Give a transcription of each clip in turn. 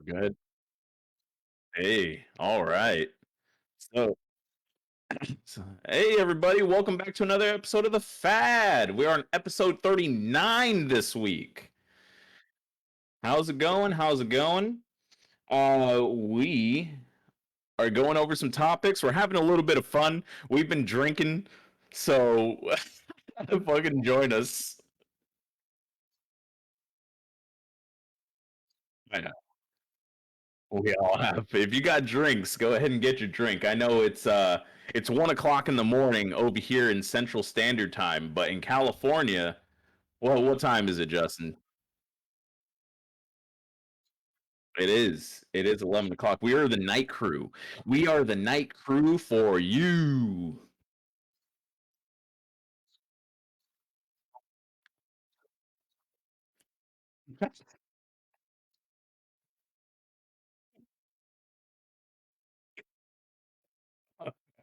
Good. Hey, all right. So, hey everybody, welcome back to another episode of The Fad. We're on episode 39 this week. How's it going? How's it going? We are going over some topics. We're having a little bit of fun. We've been drinking, so fucking join us. I know. We all have. If you got drinks, go ahead and get your drink. I know it's 1 o'clock in the morning over here in Central Standard Time, but in California, well, what time is it, Justin? It is. It is 11 o'clock. We are the night crew. We are the night crew for you.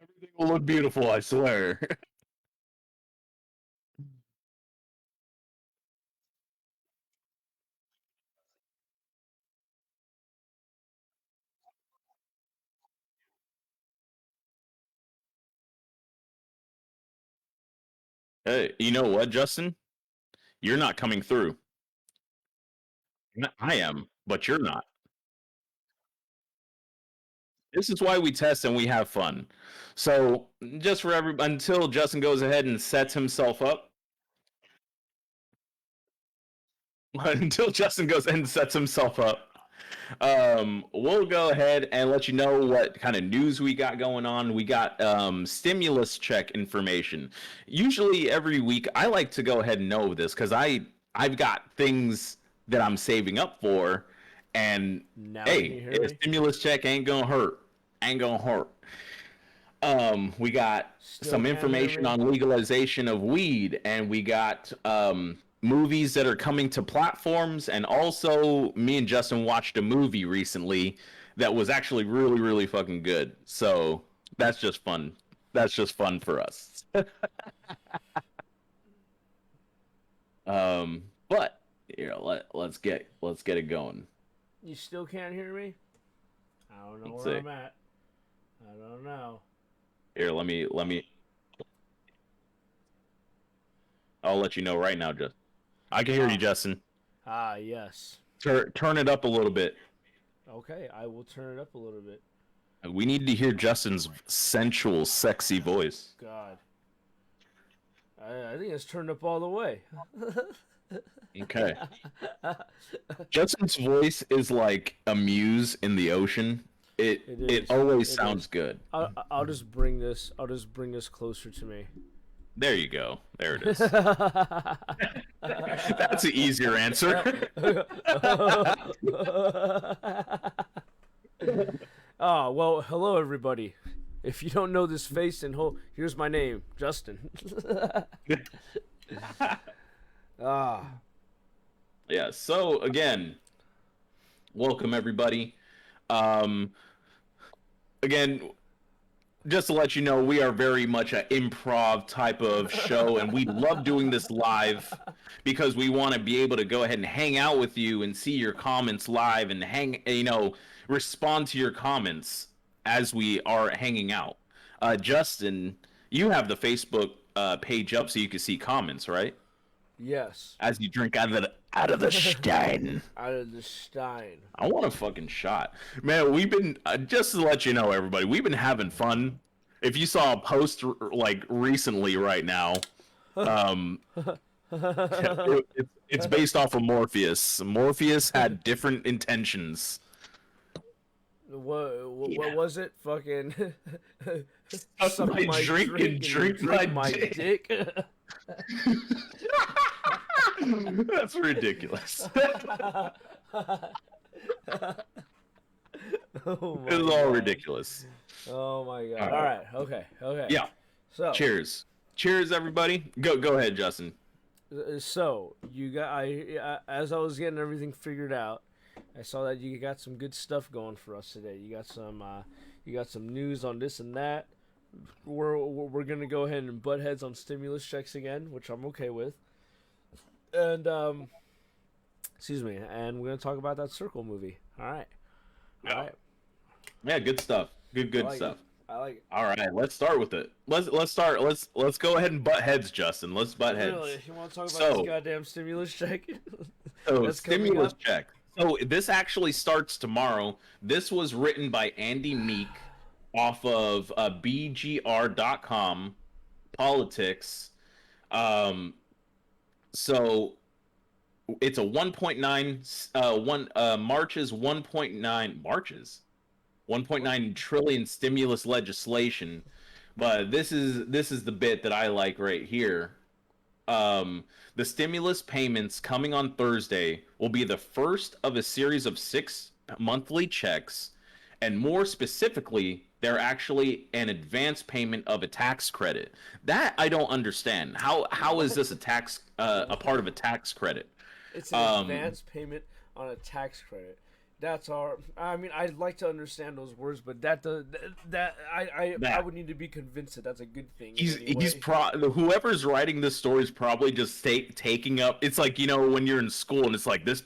Everything will look beautiful, I swear. Hey, you know what, Justin? You're not coming through. I am, but you're not. This is why we test and we have fun. So, just for every until Justin goes ahead and sets himself up, until Justin goes and sets himself up, we'll go ahead and let you know what kind of news we got going on. We got stimulus check information. Usually every week, I like to go ahead and know this because I've got things that I'm saving up for, and Now can you hey, hear a me? stimulus check ain't gonna hurt. Ain't gonna hurt. We got Still some can't hear information me? on legalization of weed, and we got movies that are coming to platforms. And also, me and Justin watched a movie recently that was actually really, really fucking good. So that's just fun. That's just fun for us. But let's get it going. You still can't hear me? I don't know Let's where see. I'm at. I don't know. Here, let me. I'll let you know right now, Justin. I can hear you, Ah, Justin. yes. Turn it up a little bit. Okay, I will turn it up a little bit. We need to hear Justin's sensual, sexy voice. God. I think it's turned up all the way. Okay. Justin's voice is like a muse in the ocean. It It it is. always It sounds is. good. I'll just bring this. I'll just bring this closer to me. There you go. There it is. That's an easier answer. Oh, well, hello everybody. If you don't know this face, and here's my name, Justin. Ah, Yeah. So again, welcome everybody. Um, again, just to let you know, we are very much an improv type of show, and we love doing this live because we want to be able to go ahead and hang out with you and see your comments live and respond to your comments as we are hanging out. Justin, you have the Facebook page up so you can see comments, right? yes. As you drink out of the Stein. Out of the Stein. I want a fucking shot, man. We've been just to let you know, everybody. We've been having fun. If you saw a post like recently, right now, um, it's based off of Morpheus. Morpheus had different intentions. What Yeah, was it? Fucking suck suck my my drink and drink and then drink my drink my dick. dick. That's ridiculous. Oh It's my all god. ridiculous. Oh my god. All All right. right. Okay. Okay. Yeah. So, Cheers. Cheers, everybody. Go ahead, Justin. you got as I was getting everything figured out, I saw that you got some good stuff going for us today. You got some news on this and that. We're gonna go ahead and butt heads on stimulus checks again, which I'm okay with. And excuse me, and we're gonna talk about that Circle movie. All right. Yeah. All right. Yeah, good stuff. Good I like stuff. it. I like it. All right, let's start with it. Let's start. Let's go ahead and butt heads, Justin. Let's butt Really? heads. You want to talk about this So, goddamn stimulus check so that's coming stimulus up? check. So this actually starts tomorrow. This was written by Andy Meek off of BGR.com politics. Um, so it's a 1.9 one marches 1.9 trillion stimulus legislation, but this is the bit that I like right here. The stimulus payments coming on Thursday will be the first of a series of 6 monthly checks, and more specifically, they're actually an advance payment of a tax credit. That I don't understand. How is this a part of a tax credit? It's an Um, advance payment on a tax credit. That's our. I mean, I'd like to understand those words, but I that would need to be convinced that that's a good thing. he's In any he's way. whoever's writing this story is probably just taking up. It's like, when you're in school and it's like this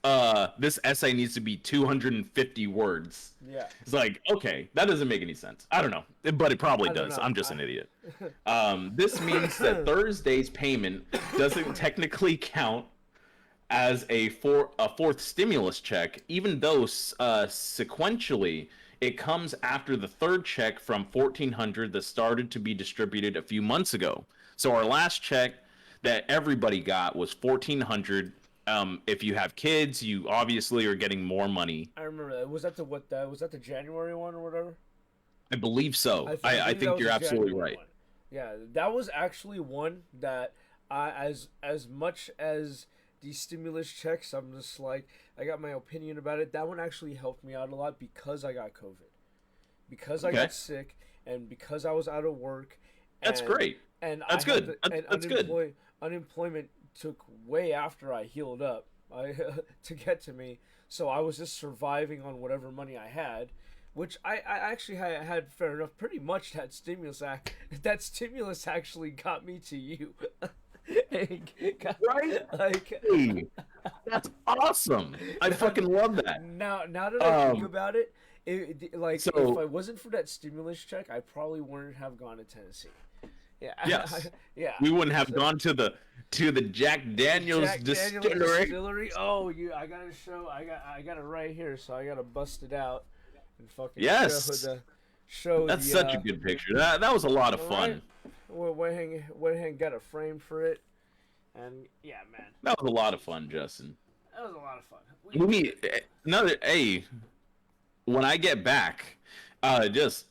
essay needs to be 250 words. Yeah. It's like, okay, that doesn't make any sense. I don't know, but it probably I don't does. know. I'm just an idiot. This means that Thursday's payment doesn't technically count as a fourth stimulus check, even though sequentially it comes after the third check from 1400 that started to be distributed a few months ago. So our last check that everybody got was 1400. If you have kids, you obviously are getting more money. I remember that. Was that the what? That was that the January one or whatever? I believe so. I believe that think was you're the absolutely January right. one. Yeah, that was actually one that as much as these stimulus checks, I'm just like I got my opinion about it. That one actually helped me out a lot because I got COVID, because I Okay. got sick, and because I was out of work. That's And, great. and That's I had good. the, and That's good. unemployment took way after I healed up to get to me. So I was just surviving on whatever money I had, which I actually had fair enough. Pretty much that stimulus actually got me to you. Right? Like Hey, that's awesome. I fucking love that. now that I think Um, about it, like so if I wasn't for that stimulus check, I probably wouldn't have gone to Tennessee. Yeah, yes, yeah. we wouldn't have gone to the Jack Daniels Jack Daniel's distillery. distillery. Oh, I gotta show. I got it right here, so I gotta bust it out and fucking Yes. show That's the. such a good picture. That was a lot of fun. Went ahead and got a frame for it, and yeah, man, That was a lot of fun, Justin. that was a lot of fun. Another. Hey, when I get back, just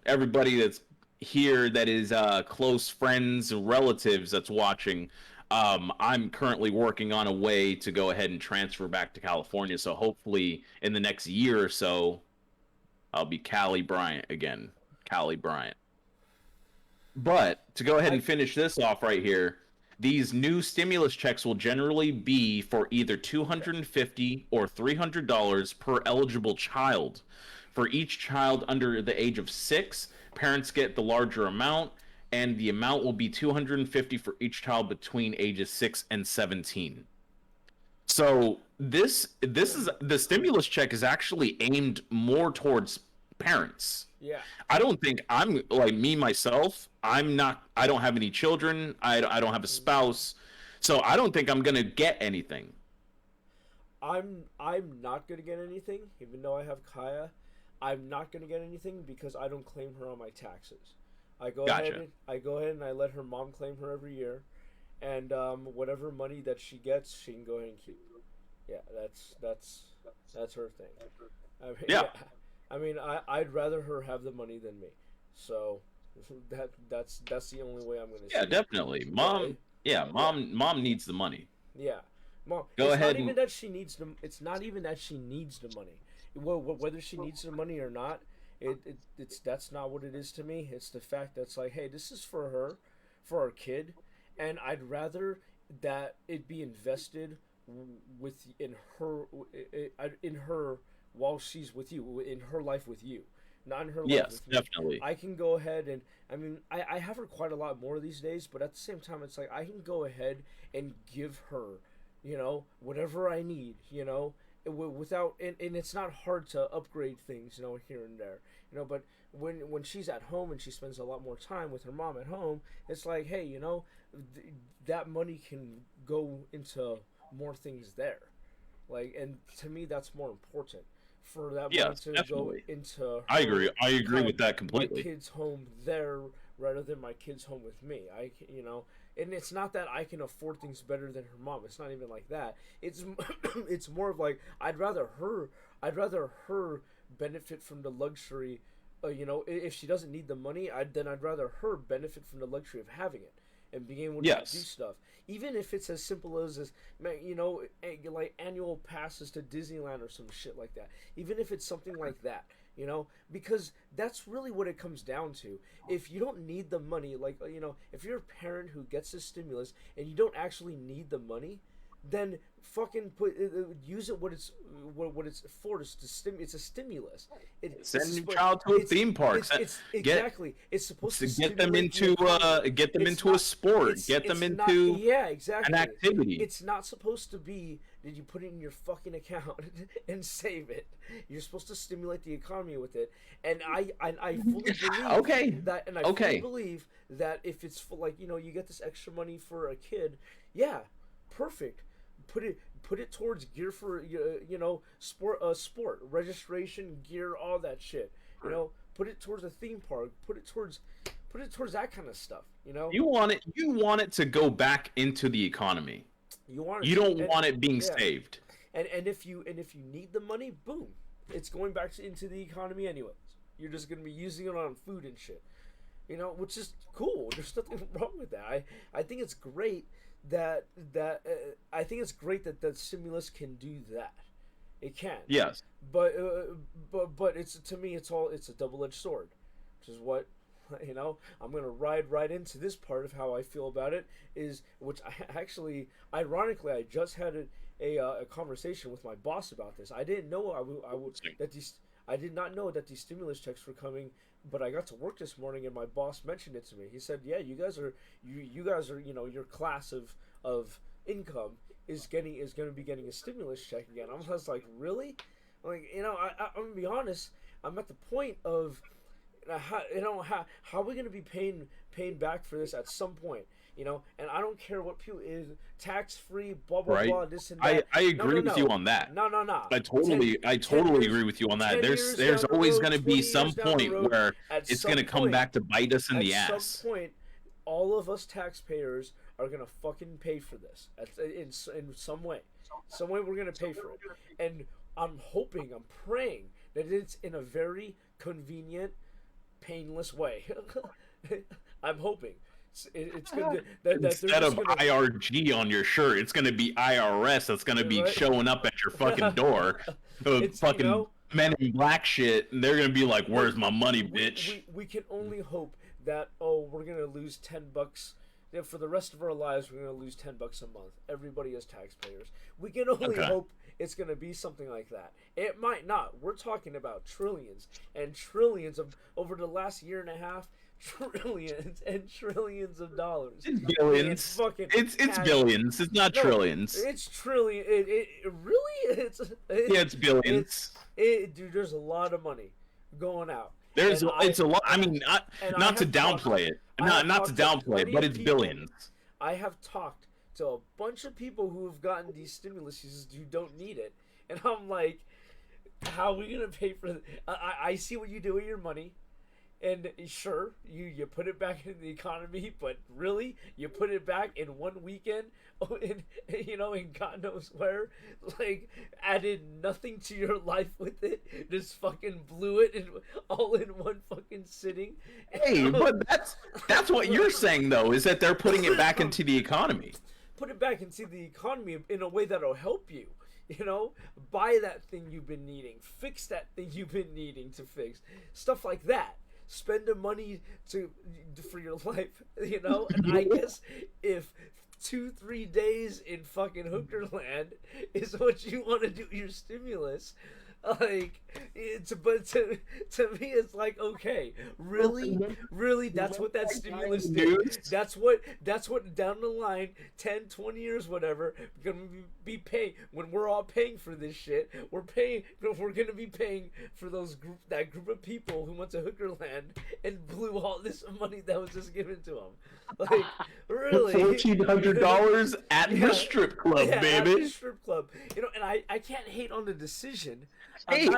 everybody that's here that is close friends, relatives that's watching. I'm currently working on a way to go ahead and transfer back to California. So hopefully in the next year or so, I'll be Callie Bryant again. Callie Bryant. But to go ahead and finish this off right here, these new stimulus checks will generally be for either $250 or $300 per eligible child. For each child under the age of 6, parents get the larger amount, and the amount will be $250 for each child between ages 6 and 17. So this is the stimulus check is actually aimed more towards parents. Yeah, I don't think I'm like me myself. I don't have any children. I don't have a spouse. So I don't think I'm going to get anything. I'm not gonna get anything, even though I have Kaya. I'm not gonna get anything because I don't claim her on my taxes. Gotcha. I go ahead and I let her mom claim her every year, and whatever money that she gets, she can go ahead and keep. Yeah, that's her thing. I mean, Yeah. I mean, I'd rather her have the money than me. So that's the only way I'm gonna. Yeah, see it. definitely. Mom needs the money. Yeah, mom. Go It's ahead not even and that she needs the. It's not even that she needs the money. Whether she needs the money or not, it's that's not what it is to me. It's the fact that it's like, hey, this is for her, for our kid, and I'd rather that it be invested with in her while she's with you, in her life with you, not in her life yes, with me. definitely. I can go ahead and I mean I have her quite a lot more these days, but at the same time it's like I can go ahead and give her, whatever I need, without, and it's not hard to upgrade things, here and there, but when she's at home and she spends a lot more time with her mom at home, it's like, hey, that money can go into more things there, like, and to me that's more important, for that money Yes, to definitely. go into I her, agree. I agree my, with that my completely. kids home there, rather than my kids home with me. And it's not that I can afford things better than her mom. It's not even like that. It's it's more of like, I'd rather her benefit from the luxury. If she doesn't need the money, I'd rather her benefit from the luxury of having it and being able to do Yes. stuff. Even if it's as simple as like annual passes to Disneyland or some shit like that. Even if it's something like that, because that's really what it comes down to. If you don't need the money, like, if you're a parent who gets a stimulus and you don't actually need the money, then fucking use it what it's for. It's a stimulus. Send your child to a theme park. It's Get exactly, it's supposed to get them stimulate the into economy. get them It's into a not, sport. Get them it's not, into yeah, an exactly. activity. It's not supposed to be that you put it in your fucking account and save it. You're supposed to stimulate the economy with it. And I fully believe Okay. that, and I fully believe that if it's for, like, you get this extra money for a kid, yeah, perfect. Put it towards gear for sport registration gear, all that shit. Put it towards a theme park. Put it towards that kind of stuff. You want it to go back into the economy. You want it You to, don't want it being yeah. saved. And if you need the money, boom, it's going back into the economy anyways. You're just gonna be using it on food and shit. Which is cool. There's nothing wrong with that. I think it's great I think it's great that the stimulus can do that. It can. Yes. But it's, to me, it's a double-edged sword, which is what, I'm gonna ride right into this part of how I feel about it, is which I actually, ironically, I just had a conversation with my boss about this. I didn't know I did not know that these stimulus checks were coming, but I got to work this morning and my boss mentioned it to me. He said, "Yeah, you guys are your class of income is going to be getting a stimulus check again." I was like, "Really?" Like, I'm gonna be honest. I'm at the point of, how are we gonna be paying back for this at some point? And I don't care what people is tax free, blah blah Right. blah, this and that. I agree No, with you on that. no, no, no. I totally 10 years, agree with you on that. 10 There's years down the always road, going to 20 be some years down the point road, where at it's some going to come point, back to bite us in at the some ass. point, all of us taxpayers are gonna fucking pay for this in some way. Some way we're gonna pay for it, and I'm praying that it's in a very convenient, painless way. I'm hoping it's gonna that they're Instead just of gonna, IRG on your shirt, it's going to be IRS that's going to be right? showing up at your fucking door. It's, Fucking men in black shit, and they're going to be like, "Where's my money, bitch?" we can only hope that, we're gonna lose $10. For the rest of our lives, we're gonna lose $10 a month. Everybody as taxpayers, we can only Okay. hope it's gonna be something like that. It might not. We're talking about trillions and trillions of, over the last year and a half, trillions and trillions of dollars. It's billions. It's fucking It's cash. billions. It's not No, trillions. It's trillion. It really. Yeah, it's billions. Dude, there's a lot of money going out. There's And it's a lot. I and mean, and I not to have talked- downplay it. I have Not to talked to downplay it, plenty but of it's people. billions. I have talked to a bunch of people who have gotten these stimuluses who don't need it, and I'm like, how are we gonna pay for it? I see what you do with your money, and sure, you put it back into the economy, but really, you put it back in one weekend, in God knows where, like, added nothing to your life with it, just fucking blew it all in one fucking sitting. Hey, but that's what you're saying though, is that they're putting it back into the economy. Put it back into the economy in a way that'll help you. Buy that thing you've been needing, fix that thing you've been needing to fix, stuff like that. Spend the money for your life, And I guess if 2-3 days in fucking Hookerland is what you want to do your stimulus, Like, to me, it's like, okay, really, that's what that stimulus did. That's what down the line, 10, 20 years, whatever, we're gonna be paying when we're all paying for this shit. We're gonna be paying for that group of people who went to hooker land and blew all this money that was just given to them. Like, really, $1,400 at the strip club, yeah, baby. at the strip club. And I can't hate on the decision. Hey,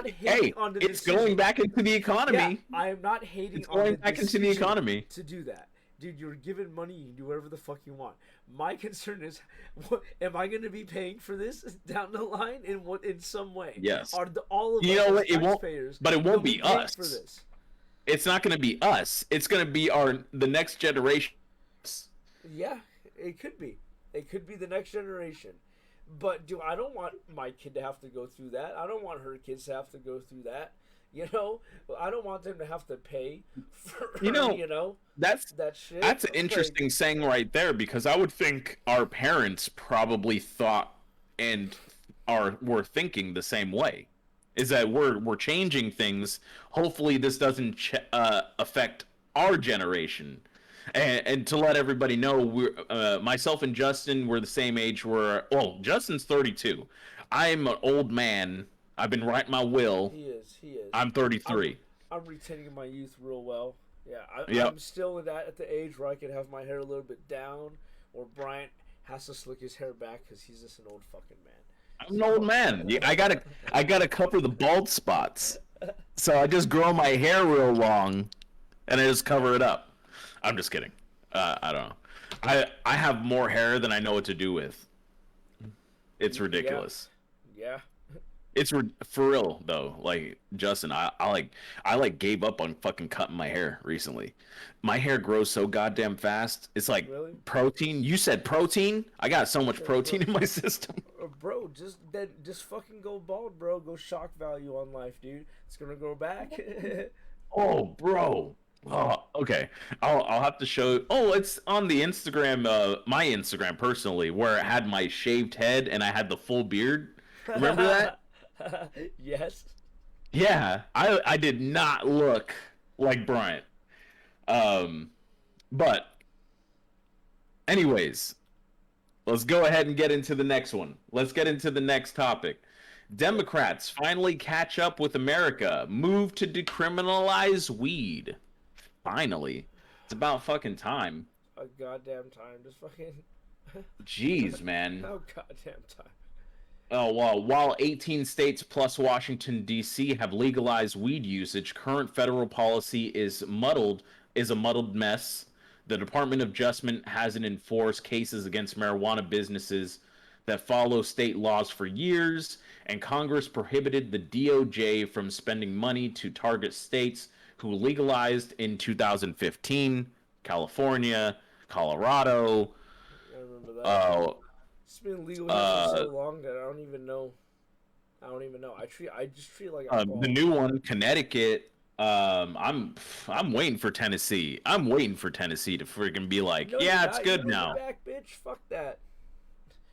On the it's decision. going back into the economy. Yeah, I am not hating It's on going the back into the decision economy. to do that. Dude, you're given money, you can do whatever the fuck you want. My concern is, am I going to be paying for this down the line in some way? Yes. Are all of You us know as what? It won't. taxpayers But it gonna won't be paying us. for this? It's not going to be us. It's going to be the next generation. Yeah, it could be. It could be the next generation. But I don't want my kid to have to go through that. I don't want her kids to have to go through that. I don't want them to have to pay for That's that shit. That's an interesting saying right there, because I would think our parents probably thought and were thinking the same way. Is that we're changing things. Hopefully, this doesn't affect our generation. And to let everybody know, we're myself and Justin, we're the same age. Justin's 32. I'm an old man. I've been writing my will. He is. I'm 33. I'm retaining my youth real well. Yeah, Yep. I'm still at the age where I can have my hair a little bit down, or Bryant has to slick his hair back because he's just an old fucking man. I'm an old man. Yeah, I gotta cover the bald spots. So I just grow my hair real long, and I just cover it up. I'm just kidding. I don't know. I have more hair than I know what to do with. It's ridiculous. Yeah. It's for real though. Like Justin, I gave up on fucking cutting my hair recently. My hair grows so goddamn fast. It's like Really? protein. You said protein? I got so much protein in my system. Bro, just fucking go bald, bro. Go shock value on life, dude. It's gonna go back. Oh, bro. Oh, okay. I'll have to show. Oh, it's on the Instagram. My Instagram personally, where it had my shaved head and I had the full beard. Remember that? Yes. Yeah, I did not look like Bryant. But anyways, let's go ahead and get into the next one. Let's get into the next topic. Democrats finally catch up with America. Move to decriminalize weed. Finally. It's about fucking time. A goddamn time. Just fucking. Jeez, man. Oh, goddamn time. Oh, well, while 18 states plus Washington, D.C. have legalized weed usage, current federal policy is a muddled mess. The Department of Justice hasn't enforced cases against marijuana businesses that follow state laws for years, and Congress prohibited the DOJ from spending money to target states who legalized in 2015, California, Colorado. I remember that. It's been legal here for so long that I don't even know. I just treat it like alcohol. The new one, Connecticut. I'm waiting for Tennessee. I'm waiting for Tennessee to freaking be like, No, yeah, it's good you're now. back, bitch. Fuck that.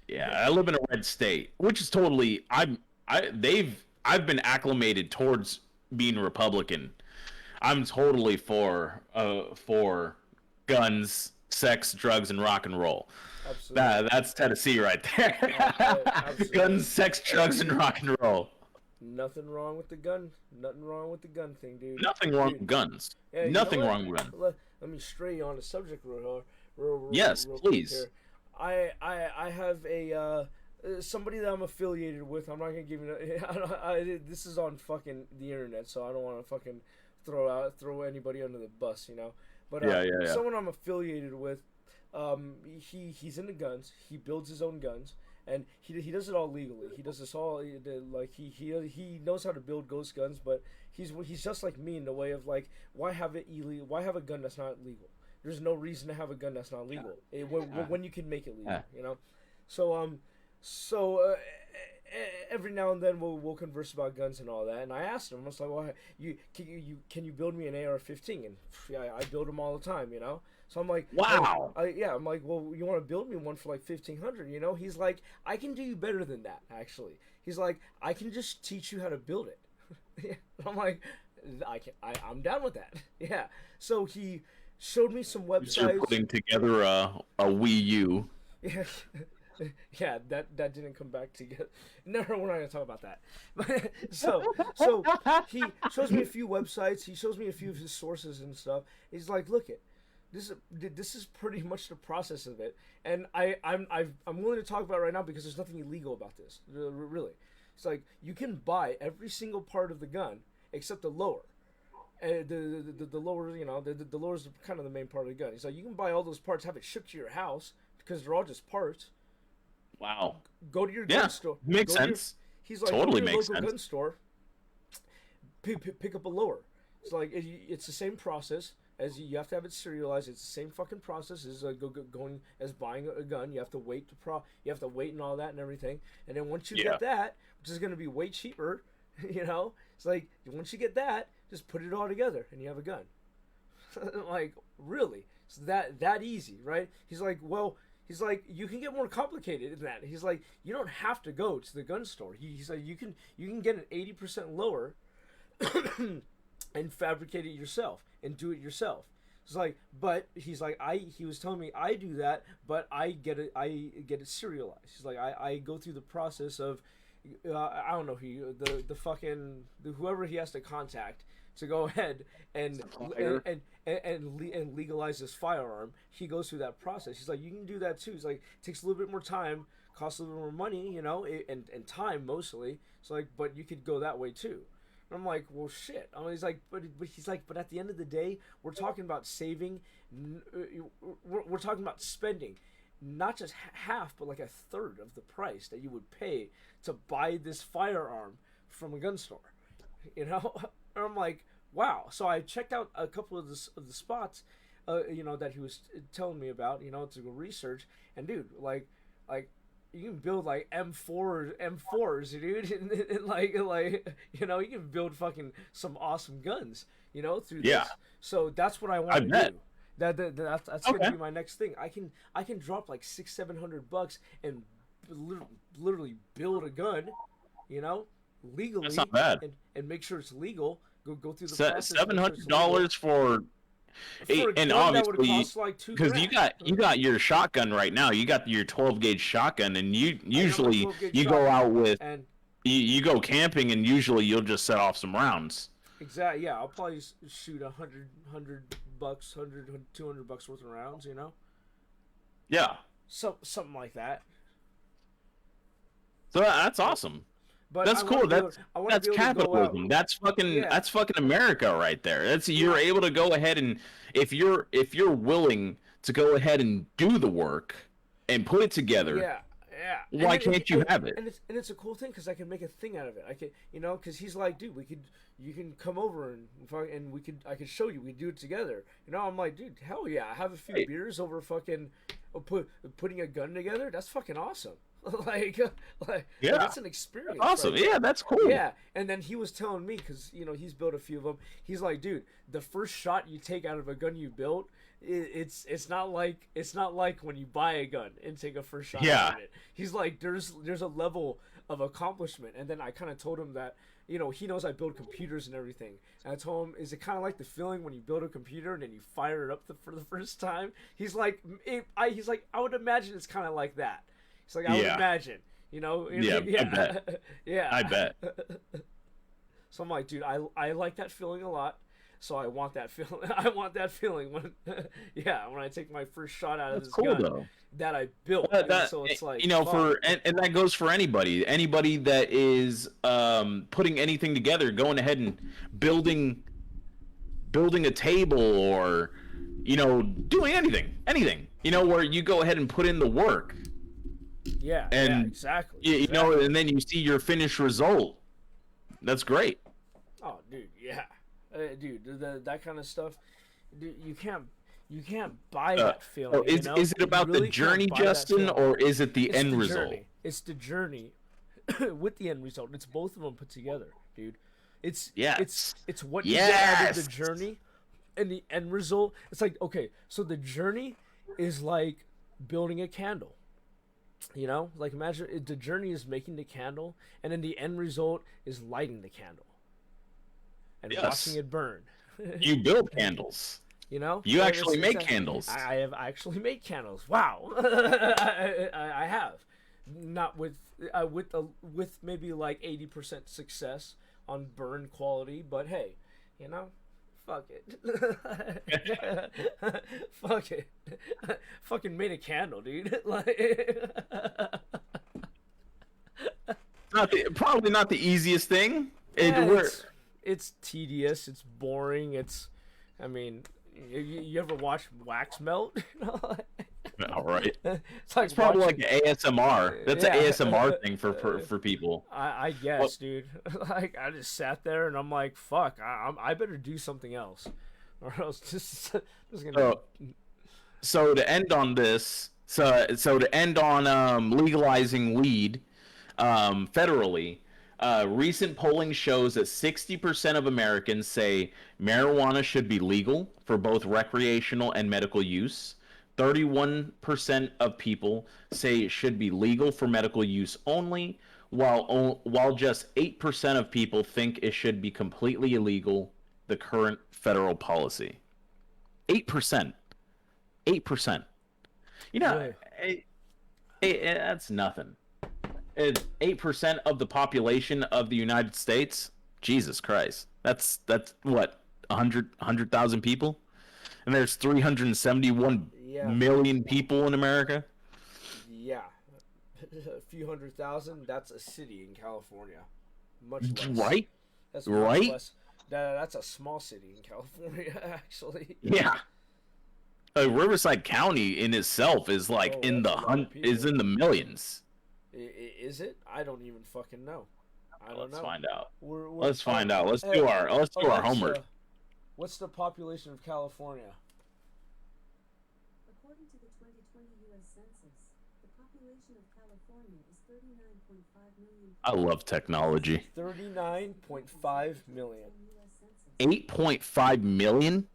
Yeah, I live in a red state, which is totally. I've been acclimated towards being Republican. I'm totally for guns, sex, drugs, and rock and roll. Absolutely. That's Tennessee right there. Absolutely. Guns, sex, drugs, and rock and roll. Nothing wrong with the gun. Nothing wrong with the gun thing, dude. Nothing wrong with guns. Yeah, Nothing wrong with guns. Let me stray on the subject real Yes, quick please. here. I have a somebody that I'm affiliated with. I'm not gonna give you. This is on fucking the internet, so I don't want to fucking throw anybody under the bus, you know. But yeah. someone I'm affiliated with, he's into guns. He builds his own guns, and he does it all legally. He does this all like he knows how to build ghost guns, but he's just like me in the way of like, why have it illegal? Why have a gun that's not legal? There's no reason to have a gun that's not legal when you can make it legal, you know. So every now and then we'll converse about guns and all that. And I asked him, I was like, "Well, can you build me an AR-15?" And yeah, I build them all the time, you know. So I'm like, Wow. yeah, I'm like, well, you want to build me one for like 1,500, you know? He's like, I can do you better than that, actually. He's like, I can just teach you how to build it. I'm like, I'm down with that. Yeah. So he showed me some You're websites. putting together a Wii U. Yeah. Yeah, that didn't come back together. No, we're not gonna talk about that. But so he shows me a few websites. He shows me a few of his sources and stuff. He's like, look it, this is pretty much the process of it, and I'm willing to talk about it right now because there's nothing illegal about this. Really, it's like you can buy every single part of the gun except the lower. The lower, you know, the lower is kind of the main part of the gun. He's like, you can buy all those parts, have it shipped to your house because they're all just parts. Wow. Go to your gun store. Makes sense. He's like, Totally go to your makes local sense. gun store. Pick up a lower. It's like it's the same process as you have to have it serialized. It's the same fucking process as going as buying a gun. You have to wait you have to wait and all that and everything. And then once you get that, which is going to be way cheaper, you know, it's like once you get that, just put it all together and you have a gun. Like really, it's that easy, right? He's like, well. He's like, you can get more complicated than that. He's like, you don't have to go to the gun store. He's like, you can get an 80% lower and fabricate it yourself and do it yourself. It's like, but he's like, he was telling me I do that, but I get it serialized. He's like, I go through the process of, I don't know, whoever he has to contact to go ahead and legalize this firearm. He goes through that process. He's like, you can do that too. He's like, it takes a little bit more time, costs a little more money, you know, and time mostly. It's like, but you could go that way too. And I'm like, well, shit. He's like, but he's like, but at the end of the day, we're talking about saving. We're talking about spending, not just half, but like a third of the price that you would pay to buy this firearm from a gun store. You know. And I'm like, wow. So I checked out a couple of the spots, you know, that he was telling me about, you know, to go research. And dude, like you can build like M4s, dude, and like you know, you can build fucking some awesome guns, you know, through this. So that's what I want to do. That's gonna be my next thing. I can drop like $600-700 and literally build a gun, you know. Legally, that's not bad. And make sure it's legal. Go through the process. $700 for and obviously because you got your shotgun right now. You got your 12 gauge shotgun, and you usually go out with you go camping, and usually you'll just set off some rounds. Exactly. Yeah, I'll probably shoot $200 worth of rounds. You know. Yeah. Something like that. So that's awesome. But that's cool. That's capitalism. That's fucking America right there. That's you're able to go ahead and if you're willing to go ahead and do the work and put it together. Yeah. Why can't you have it? And it's a cool thing because I can make a thing out of it. I can, you know, because he's like, dude, you can come over and I could show you. We do it together. You know, I'm like, dude, hell yeah, I have a few beers over fucking putting a gun together. That's fucking awesome. like that's an experience. That's awesome. Right? Yeah, that's cool. Yeah, and then he was telling me because you know he's built a few of them. He's like, dude, the first shot you take out of a gun you built, it's not like when you buy a gun and take a first shot out of it. He's like, there's a level of accomplishment, and then I kind of told him that. You know, he knows I build computers and everything. And I told him, is it kind of like the feeling when you build a computer and then you fire it up for the first time? He's like, I would imagine it's kind of like that. He's like, I would imagine, you know? Yeah, I bet. Yeah. I bet. So I'm like, dude, I like that feeling a lot. So I want that feeling. I want that feeling when I take my first shot out of this gun though. That I built. So it's like, you know, and that goes for anybody that is putting anything together, going ahead and building a table or, you know, doing anything, you know, where you go ahead and put in the work. Yeah, exactly. You know, and then you see your finished result. That's great. Oh, dude, yeah. Dude, that kind of stuff, dude, you can't buy that feeling. Is it about the journey, Justin, or is it the end result? It's the journey with the end result. It's both of them put together, dude. It's what you get out of the journey and the end result, it's like, okay, so the journey is like building a candle. You know, like imagine the journey is making the candle, and then the end result is lighting the candle and Yes. watching it burn. You build candles. You know, You And actually make candles. I have actually made candles. Wow, I have, not with maybe like 80% success on burn quality, but hey, you know, fuck it, fuck it, fucking made a candle, dude. Like, Probably not the easiest thing. yeah, We're it's tedious, it's boring, it's, I mean, you ever watch wax melt? You know? all right. It's like It's probably watching, like ASMR. That's Yeah. an ASMR thing for people. I guess, Well- dude. Like I just sat there and I'm like, fuck, I better do something else, or else just gonna. So, so to end on this, so to end on legalizing weed federally, recent polling shows that 60% of Americans say marijuana should be legal for both recreational and medical use. 31% of people say it should be legal for medical use only, while just 8% of people think it should be completely illegal, the current federal policy. 8%. 8%. You know, Really? that's nothing. 8% of the population of the United States. Jesus Christ, that's what 100,000 people, and there's 371 Yeah. million people in America. Yeah, a few 100,000. That's a city in California. Much less. Right? That's Right? much less. That's a small city in California, actually. Yeah. Riverside County in itself is like Oh, in the that's a lot of people. is in the millions. Is it? I don't even fucking know. I don't Let's know. find out. We're- Let's find out. Let's Hey, do our Alexa, homework. What's the population of California? According to the 2020 U.S. Census, the population of California is 39.5 million. I love technology. 39.5 million. U.S. Census. 8.5 million?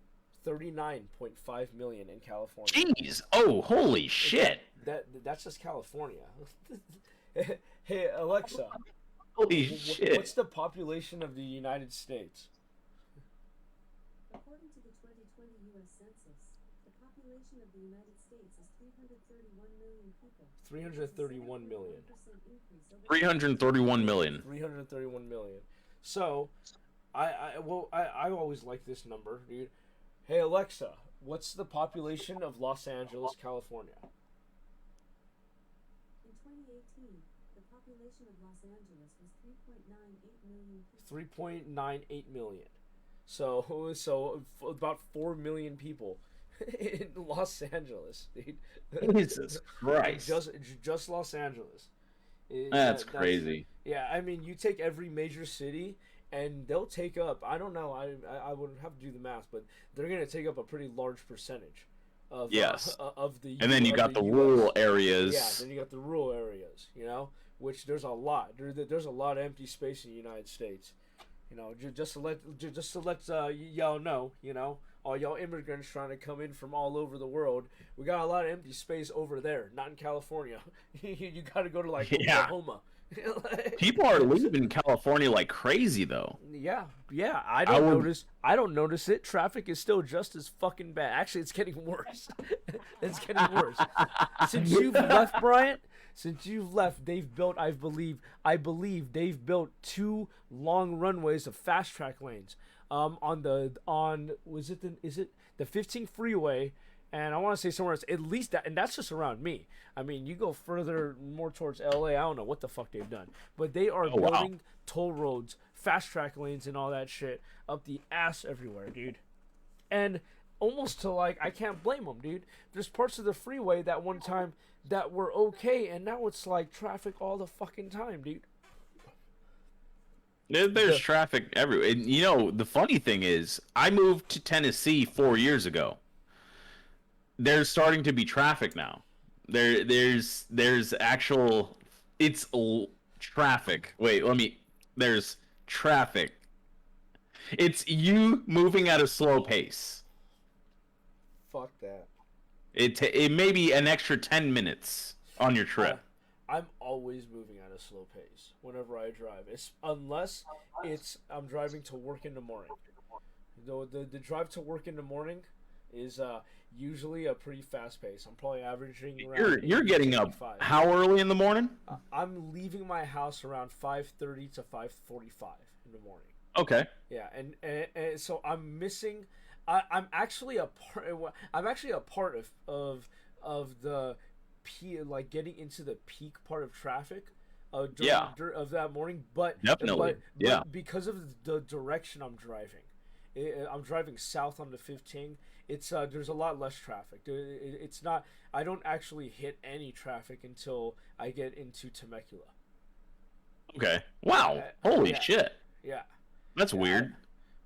39.5 million in California. Jeez. Oh, holy shit. That's just California. Hey Alexa, Holy what's shit. the population of the United States? According to the 2020 U.S. Census, the population of the United States is 331 million people. 331 million. 1% increase over 331 million. 331 million. So, I always like this number, dude. Hey Alexa, what's the population of Los Angeles, California? In 2018, the population of Los Angeles was 3.98 million people. 3.98 million. So about 4 million people in Los Angeles, dude. Jesus Christ. Just Los Angeles. That's crazy. Yeah, I mean, you take every major city, and they'll take up. I don't know. I would have to do the math, but they're gonna take up a pretty large percentage of Yes. Of the. And then you of got the US. rural Yeah, areas. then you got the rural areas. You know, which there's a lot. There's a lot of empty space in the United States. You know, just to let y'all know, you know, all y'all immigrants trying to come in from all over the world, we got a lot of empty space over there, not in California. You got to go to like Yeah. Oklahoma. People are leaving California like crazy though. Yeah, I don't would- notice. I don't notice it. Traffic is still just as fucking bad. Actually, it's getting worse. It's getting worse. Since you've left, Bryant. Since you've left, they've built. I believe they've built 2 long runways of fast track lanes. Is it the 15 freeway? And I want to say somewhere else, at least that, and that's just around me. I mean, you go further, more towards LA, I don't know what the fuck they've done. But they are Oh, wow. building toll roads, fast track lanes, and all that shit up the ass everywhere, dude. And almost to like, I can't blame them, dude. There's parts of the freeway that one time that were okay, and now it's like traffic all the fucking time, dude. There's traffic everywhere. And you know, the funny thing is, I moved to Tennessee 4 years ago. There's starting to be traffic now. There's actual traffic. Wait, there's traffic. It's you moving at a slow pace. Fuck that. It may be an extra 10 minutes on your trip. I'm always moving at a slow pace whenever I drive. Unless I'm driving to work in the morning. The drive to work in the morning is usually a pretty fast pace. I'm probably averaging around. You're getting up 85. how early in the morning? I'm leaving my house around 5:30 to 5:45 in the morning. Okay. Yeah, and so I'm missing. I'm actually a part. I'm actually a part of the like getting into the peak part of traffic. Of that morning, but Definitely. but because of the direction I'm driving, I'm driving south on the 15. It's there's a lot less traffic. It's not. I don't actually hit any traffic until I get into Temecula. Okay. Wow. Holy shit. Yeah. That's weird.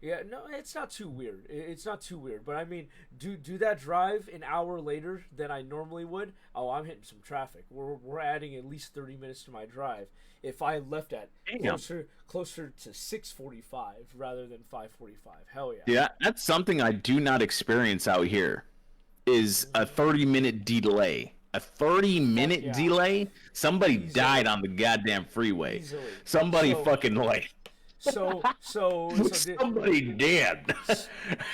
Yeah, no, it's not too weird. It's not too weird. But I mean, do that drive an hour later than I normally would. Oh, I'm hitting some traffic. We're adding at least 30 minutes to my drive. If I left at closer to 6:45 rather than 5:45, hell yeah. Yeah, that's something I do not experience out here. Is a 30-minute delay. A 30-minute delay? Somebody died on the goddamn freeway. Easily. Somebody fucking like. So somebody dead.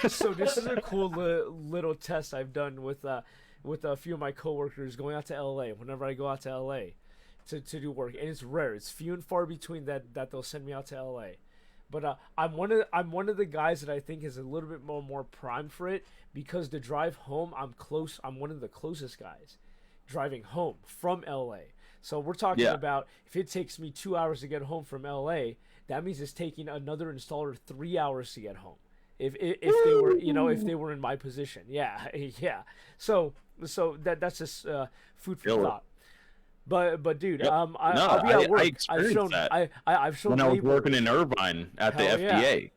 So this is a cool little test I've done with a few of my coworkers going out to LA. Whenever I go out to LA to do work, and it's rare. It's few and far between that they'll send me out to LA. But I'm one of the guys that I think is a little bit more primed for it, because the drive home I'm close. I'm one of the closest guys driving home from LA. So we're talking about, if it takes me 2 hours to get home from LA, that means it's taking another installer 3 hours to get home. If they were, if they were in my position. Yeah. So that's just food for thought. But dude, I'll be at work. I've shown when I was working in Irvine at the FDA.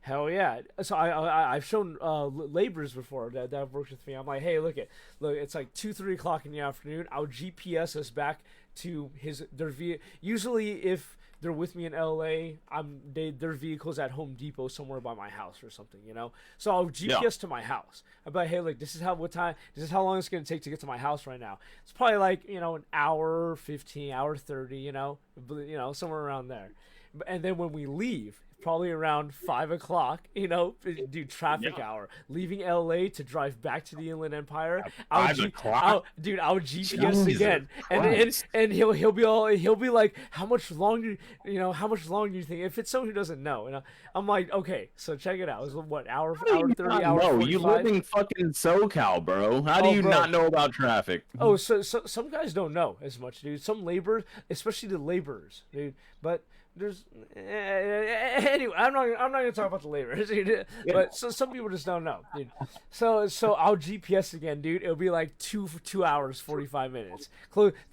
Hell yeah! So I've shown laborers before that have worked with me. I'm like, hey, look, it's like 2-3 o'clock in the afternoon. I'll GPS us back to their vehicle. Usually, if they're with me in LA, their vehicle's at Home Depot somewhere by my house or something, So I'll GPS to my house. I'm like, hey, look, this is how long it's gonna take to get to my house right now. It's probably like an hour 15, hour 30, somewhere around there. And then when we leave, probably around 5 o'clock, do traffic hour, leaving LA to drive back to the Inland Empire. I'll GPS again, and he'll be like, how much longer do you think? If it's someone who doesn't know, I'm like, okay, so check it out. It's what, hour 30, hour 45? You live in fucking SoCal, bro. How do you not know about traffic? Oh, so some guys don't know as much, dude. Some laborers, especially the laborers, dude. But there's anyway, I'm not gonna talk about the laborers, dude. But some people just don't know, dude. So I'll GPS again, dude. It'll be like 2 hours 45 minutes,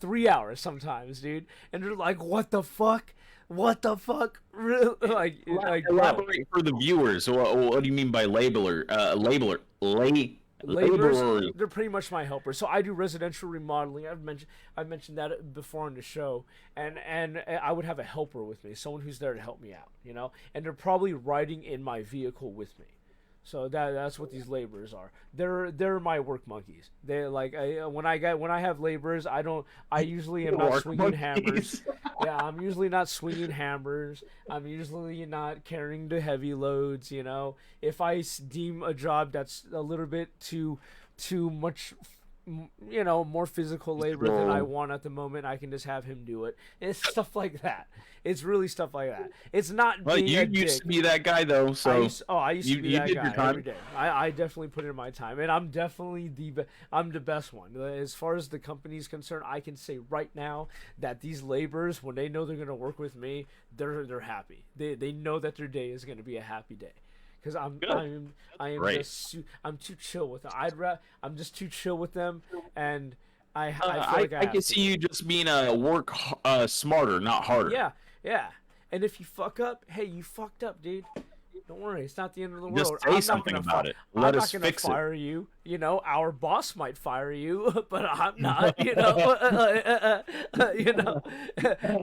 3 hours sometimes, dude. And they're like, what the fuck? like Elaborate for the viewers. What do you mean by labeler? Laborers, they're pretty much my helpers. So I do residential remodeling. I've mentioned that before on the show, and I would have a helper with me, someone who's there to help me out, and they're probably riding in my vehicle with me. So that's what these laborers are. They're my work monkeys. They like when I have laborers, I usually am not swinging hammers. Yeah, I'm usually not swinging hammers. I'm usually not carrying the heavy loads. If I deem a job that's a little bit too much, more physical labor than I want at the moment, I can just have him do it. It's stuff like that. It's really stuff like that. It's not. Well, you used to be that guy though, so I used to be that guy every day. I definitely put in my time, and I'm definitely I'm the best one. As far as the company's concerned, I can say right now that these laborers, when they know they're going to work with me, they're happy. They know that their day is going to be a happy day. Because I'm too chill with them. I'm just too chill with them, and I feel like I can see you just being work smarter, not harder. Yeah. And if you fuck up, hey, you fucked up, dude. Don't worry, it's not the end of the Just world. say something about it. Let I'm us not gonna fix it. fire you. You know, our boss might fire you, but I'm not. You know, you know.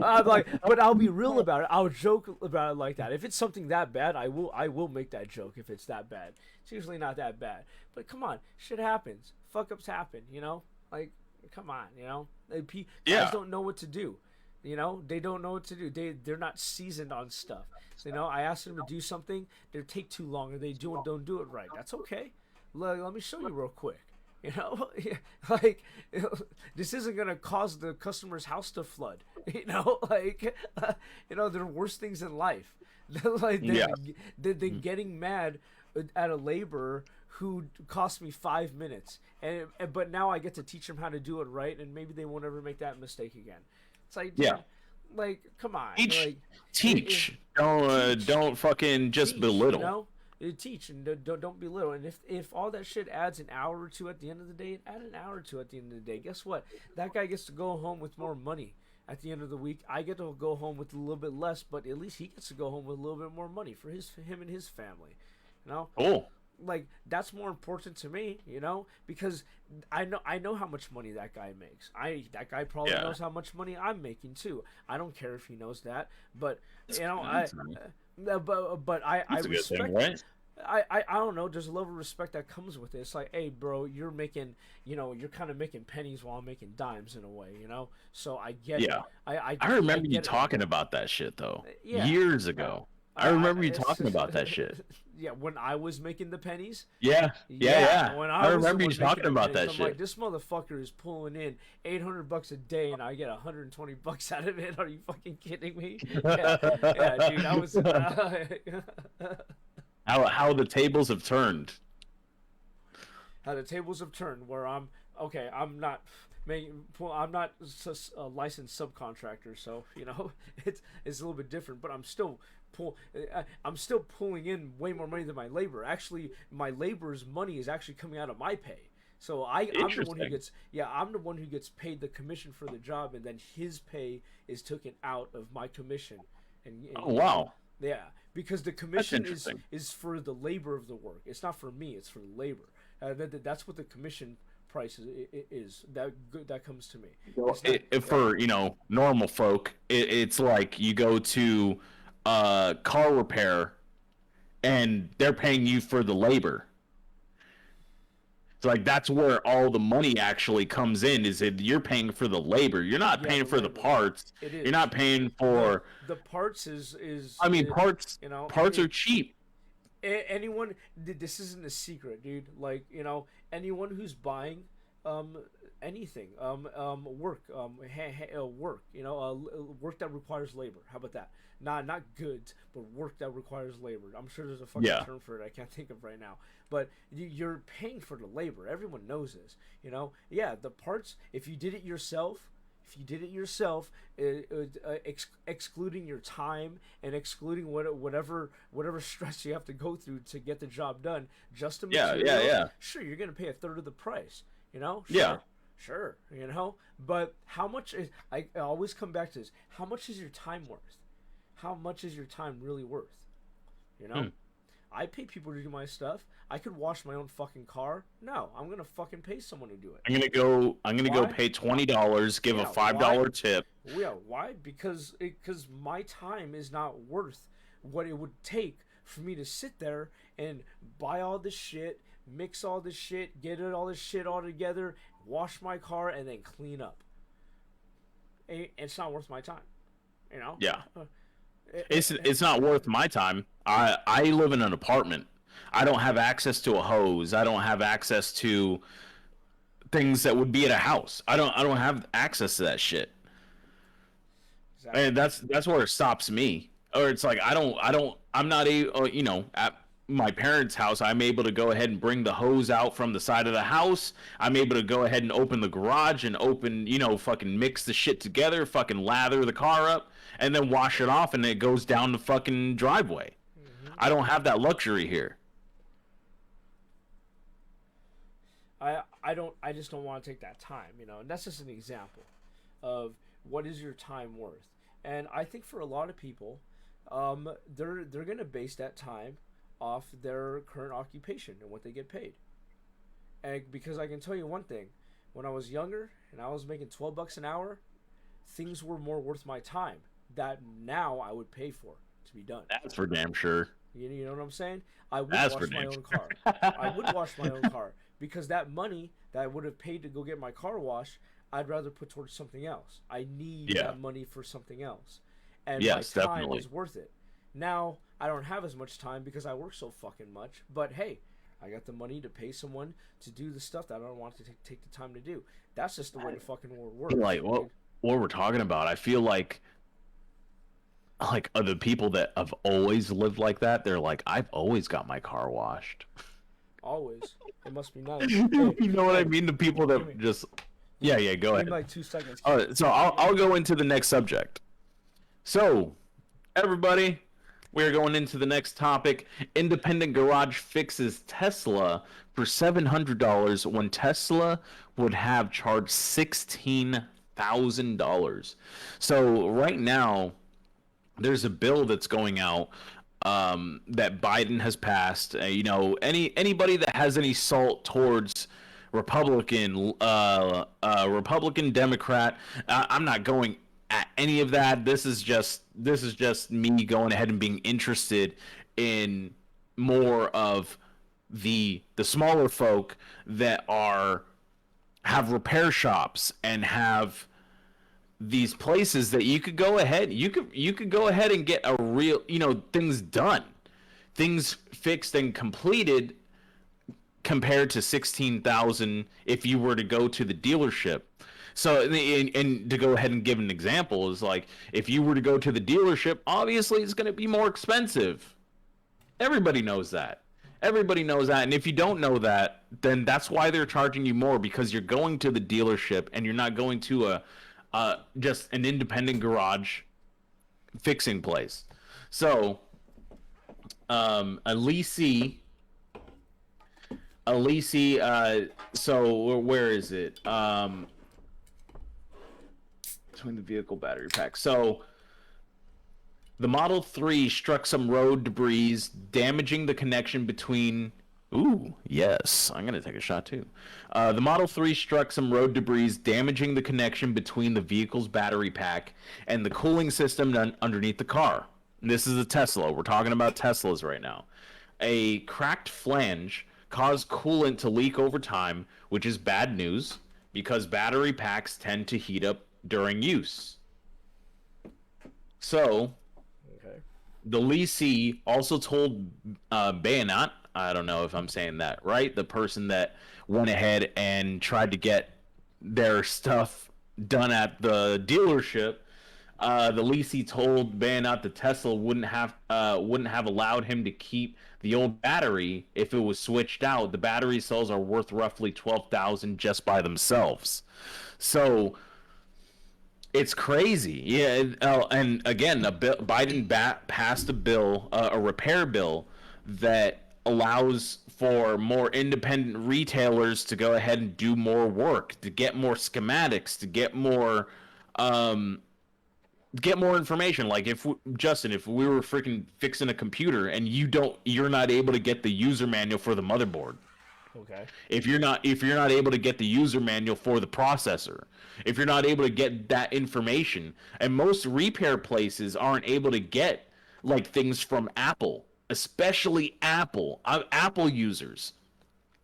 I'm like, but I'll be real about it. I'll joke about it like that. If it's something that bad, I will make that joke. If it's that bad, it's usually not that bad. But come on, shit happens. Fuck ups happen. You know, like come on. You know, guys Yeah. don't know what to do. You know, they don't know what to do. They're not seasoned on stuff. So, you know, I ask them to do something, they take too long, or they don't do it right. That's okay. Let me show you real quick. You know, like this isn't gonna cause the customer's house to flood. You know, like you know, there are worse things in life. Like Yeah. than getting mad at a laborer who cost me 5 minutes, but now I get to teach them how to do it right, and maybe they won't ever make that mistake again. It's like, dude, Yeah. like come on, Teach. like Teach. teach. Don't fucking just teach, belittle. You know, teach and don't belittle. And if all that shit adds an hour or two at the end of the day, add an hour or two at the end of the day. Guess what? That guy gets to go home with more money at the end of the week. I get to go home with a little bit less, but at least he gets to go home with a little bit more money for him and his family. You know, Cool. like that's more important to me, you know, because I know how much money that guy makes. That guy probably Yeah. knows how much money I'm making too. I don't care if he knows that, but you know, That's nice. but I That's a good respect. thing, right? I don't know. There's a level of respect that comes with it. It's like, hey, bro, you're making, you know, you're kind of making pennies while I'm making dimes in a way, you know. So I get it. Yeah. I I remember you get it. talking about that shit though. Yeah. Years ago. I remember you it's- talking about that shit. Yeah, when I was making the pennies. Yeah. Yeah. When I was the remember you one making talking the about pennies, that I'm shit. like, this motherfucker is pulling in $800 a day, and I get $120 out of it. Are you fucking kidding me? Yeah, dude, I was. How the tables have turned. How the tables have turned. Where I'm okay. I'm not. I'm not a licensed subcontractor, so you know it's a little bit different. But I'm still pulling in way more money than my labor. Actually, my labor's money is actually coming out of my pay. So I'm the one who Interesting. gets I'm the one who gets paid the commission for the job, and then his pay is taken out of my commission. And Oh wow. yeah, because the commission interesting. is for the labor of the work. It's not for me. It's for the labor. That's what the commission price is. That comes to me. It's not- For normal folk, it's like you go to car repair, and they're paying you for the labor. So like that's where all the money actually comes in. Is that you're paying for the labor? You're not Yeah, paying the for the labor. parts. It is. You're not paying for. the parts is. I mean, is- parts. You know, Parts are cheap. anyone. This isn't a secret, dude. Like anyone who's buying anything work work work that requires labor. How about that? Not goods, but work that requires labor. I'm sure there's a fucking Yeah. term for it I can't think of right now, but you're paying for the labor. Everyone knows this. Yeah, the parts, if you did it yourself, excluding your time and excluding whatever stress you have to go through to get the job done, just to Yeah, materials, yeah. sure, you're gonna pay a third of the price. Sure, Yeah. sure, but how much is, I always come back to this, how much is your time worth? How much is your time really worth? I pay people to do my stuff. I could wash my own fucking car. No, I'm gonna fucking pay someone to do it. I'm gonna go Why? pay $20. Give Yeah, a $5 tip. Yeah, why? Because my time is not worth what it would take for me to sit there and buy all this shit, mix all this shit, get all this shit all together, wash my car, and then clean up. It's not worth my time. Yeah. It's not worth my time. I live in an apartment. I don't have access to a hose. I don't have access to things that would be at a house. I don't have access to that shit. Exactly. And that's where it stops me. Or it's like I'm not at my parents' house, I'm able to go ahead and bring the hose out from the side of the house. I'm able to go ahead and open the garage and fucking mix the shit together, fucking lather the car up, and then wash it off, and it goes down the fucking driveway. I don't have that luxury here. I just don't want to take that time, and that's just an example of what is your time worth. And I think for a lot of people, they're gonna base that time off their current occupation and what they get paid. And because I can tell you one thing, when I was younger and I was making $12 an hour, things were more worth my time that now I would pay for to be done. That's for damn sure. You know what I'm saying? I would That's wash for my damn own sure. car. I would wash my own car because that money that I would have paid to go get my car washed, I'd rather put towards something else. I need Yeah. that money for something else. And Yes, my time definitely. is worth it. Now, I don't have as much time because I work so fucking much. But hey, I got the money to pay someone to do the stuff that I don't want to take the time to do. That's just the way the fucking world works. Like what we're talking about, I feel like the people that have always lived like that, they're like, I've always got my car washed. Always. It must be nice. You Hey, know what I hey, mean? The people give me- that just yeah, go give ahead. me like 2 seconds. All right, so I'll go into the next subject. So, everybody, we're going into the next topic. Independent garage fixes Tesla for $700 when Tesla would have charged $16,000. So right now, there's a bill that's going out that Biden has passed. Anybody that has any salt towards Republican, Democrat, I'm not going at any of that. This is just me going ahead and being interested in more of the smaller folk that have repair shops and have these places that you could go ahead and get a real things done, things fixed and completed, compared to 16,000 if you were to go to the dealership. So and to go ahead and give an example is like, if you were to go to the dealership, obviously it's going to be more expensive. Everybody knows that. And if you don't know that, then that's why they're charging you more, because you're going to the dealership and you're not going to just an independent garage fixing place. So, Alisi, so where is it? Between the vehicle battery pack. So, the Model 3 struck some road debris, damaging the connection between... Ooh, yes. I'm going to take a shot, too. The Model 3 struck some road debris, damaging the connection between the vehicle's battery pack and the cooling system underneath the car. And this is a Tesla. We're talking about Teslas right now. A cracked flange caused coolant to leak over time, which is bad news because battery packs tend to heat up during use. So... Okay. the leasee also told Bayonet, I don't know if I'm saying that right, the person that went ahead and tried to get their stuff done at the dealership, the leasee told Bayonet the Tesla wouldn't have allowed him to keep the old battery if it was switched out. The battery cells are worth roughly $12,000 just by themselves. So it's crazy. Yeah, and again, Biden passed a bill, a repair bill, that allows for more independent retailers to go ahead and do more work, to get more schematics, to get more information. Like if we were freaking fixing a computer and you're not able to get the user manual for the motherboard. Okay. If you're not able to get the user manual for the processor, if you're not able to get that information, and most repair places aren't able to get like things from Apple, especially Apple users.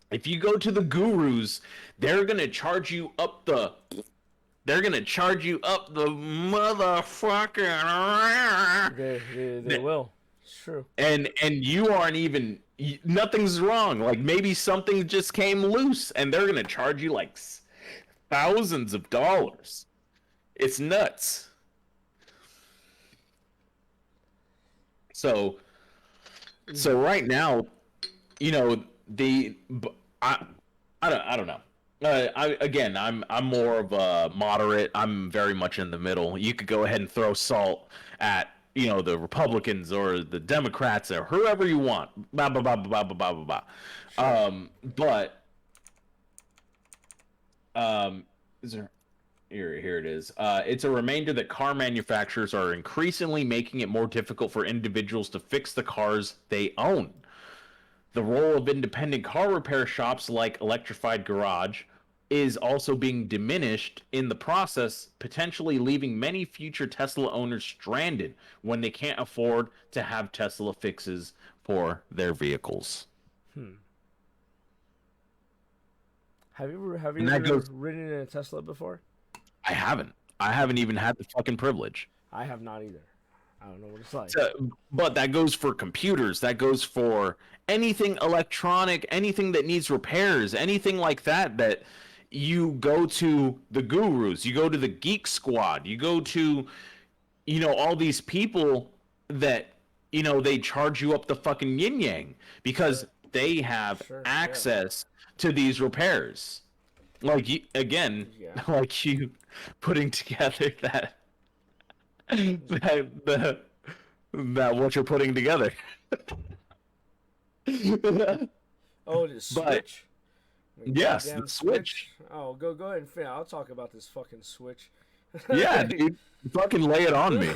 If you go to the gurus, they're gonna charge you up the motherfucker. They will. It's true. And you aren't even, nothing's wrong. Like maybe something just came loose and they're gonna charge you like thousands of dollars. It's nuts. So right now, I don't know. I'm more of a moderate. I'm very much in the middle. You could go ahead and throw salt at the Republicans or the Democrats or whoever you want. Blah blah blah blah blah blah blah blah. Is there? Here it is. It's a reminder that car manufacturers are increasingly making it more difficult for individuals to fix the cars they own. the role of independent car repair shops like Electrified Garage is also being diminished in the process, potentially leaving many future Tesla owners stranded when they can't afford to have Tesla fixes for their vehicles. Have you And that ever goes, ridden in a Tesla before? I haven't. I haven't even had the fucking privilege. I have not either. I don't know what it's like. But that goes for computers. That goes for anything electronic, anything that needs repairs, anything like that. That you go to the gurus, you go to the Geek Squad, you go to, all these people that, they charge you up the fucking yin yang because they have Sure, yeah. access to these repairs. Like you, again, Yeah. like you putting together that that what you're putting together. Oh, the But- Switch. Yes, Goddamn the Switch. Oh, go ahead and finish. I'll talk about this fucking Switch. Yeah, dude, fucking lay it on me.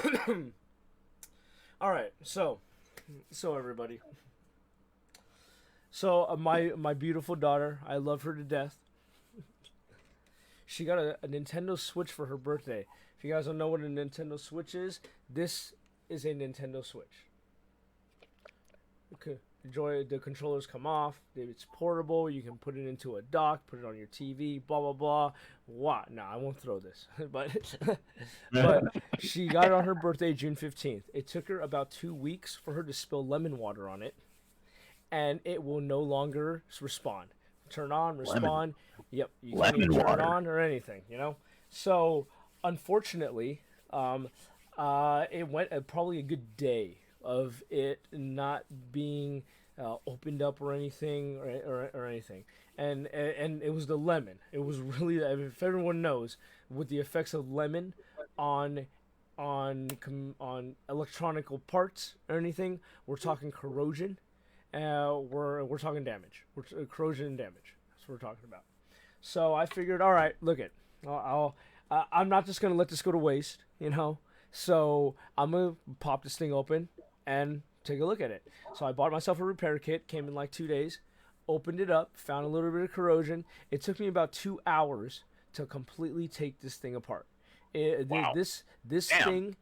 All right, so everybody. So my beautiful daughter, I love her to death. She got a Nintendo Switch for her birthday. If you guys don't know what a Nintendo Switch is, this is a Nintendo Switch. Okay. The controllers come off. It's portable. You can put it into a dock, put it on your TV, blah blah blah. What? No, I won't throw this. but she got it on her birthday, June 15th. It took her about 2 weeks for her to spill lemon water on it, and it will no longer respond. Turn on, respond. Yep, you can't even turn it on or anything. So unfortunately, it went probably a good day of it not being opened up or anything or anything, and it was the lemon. It was really, if everyone knows, with the effects of lemon on electronical parts or anything, we're talking corrosion. We're talking damage. Corrosion and damage. That's what we're talking about. So I figured, all right, look it. I'm not just gonna let this go to waste, So I'm gonna pop this thing open and take a look at it. So I bought myself a repair kit. Came in like 2 days. Opened it up. Found a little bit of corrosion. It took me about 2 hours to completely take this thing apart. Wow. This Damn.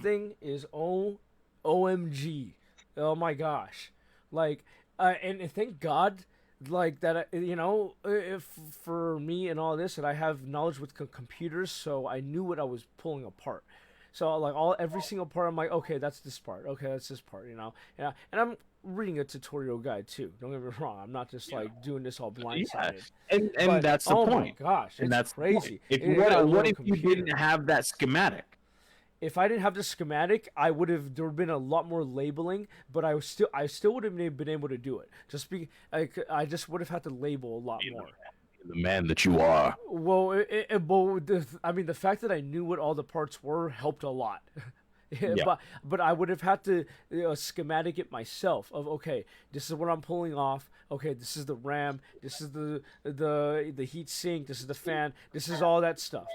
thing is OMG. Oh my gosh. Like, and thank God, like that, if for me and all this, that I have knowledge with computers, so I knew what I was pulling apart. So like every single part, I'm like, okay, that's this part. Okay, that's this part. And I'm reading a tutorial guide too. Don't get me wrong. I'm not just like doing this all blindsided. And But, that's the oh point. my gosh, And it's that's the crazy. point. What if you didn't have that schematic? If I didn't have the schematic, there would have been a lot more labeling, but I still would have been able to do it. I just would have had to label a lot more. The man that you are. Well, the fact that I knew what all the parts were helped a lot. Yeah. But I would have had to schematic it myself. Of okay, this is what I'm pulling off. Okay, this is the RAM. This is the heat sink. This is the fan. This is all that stuff.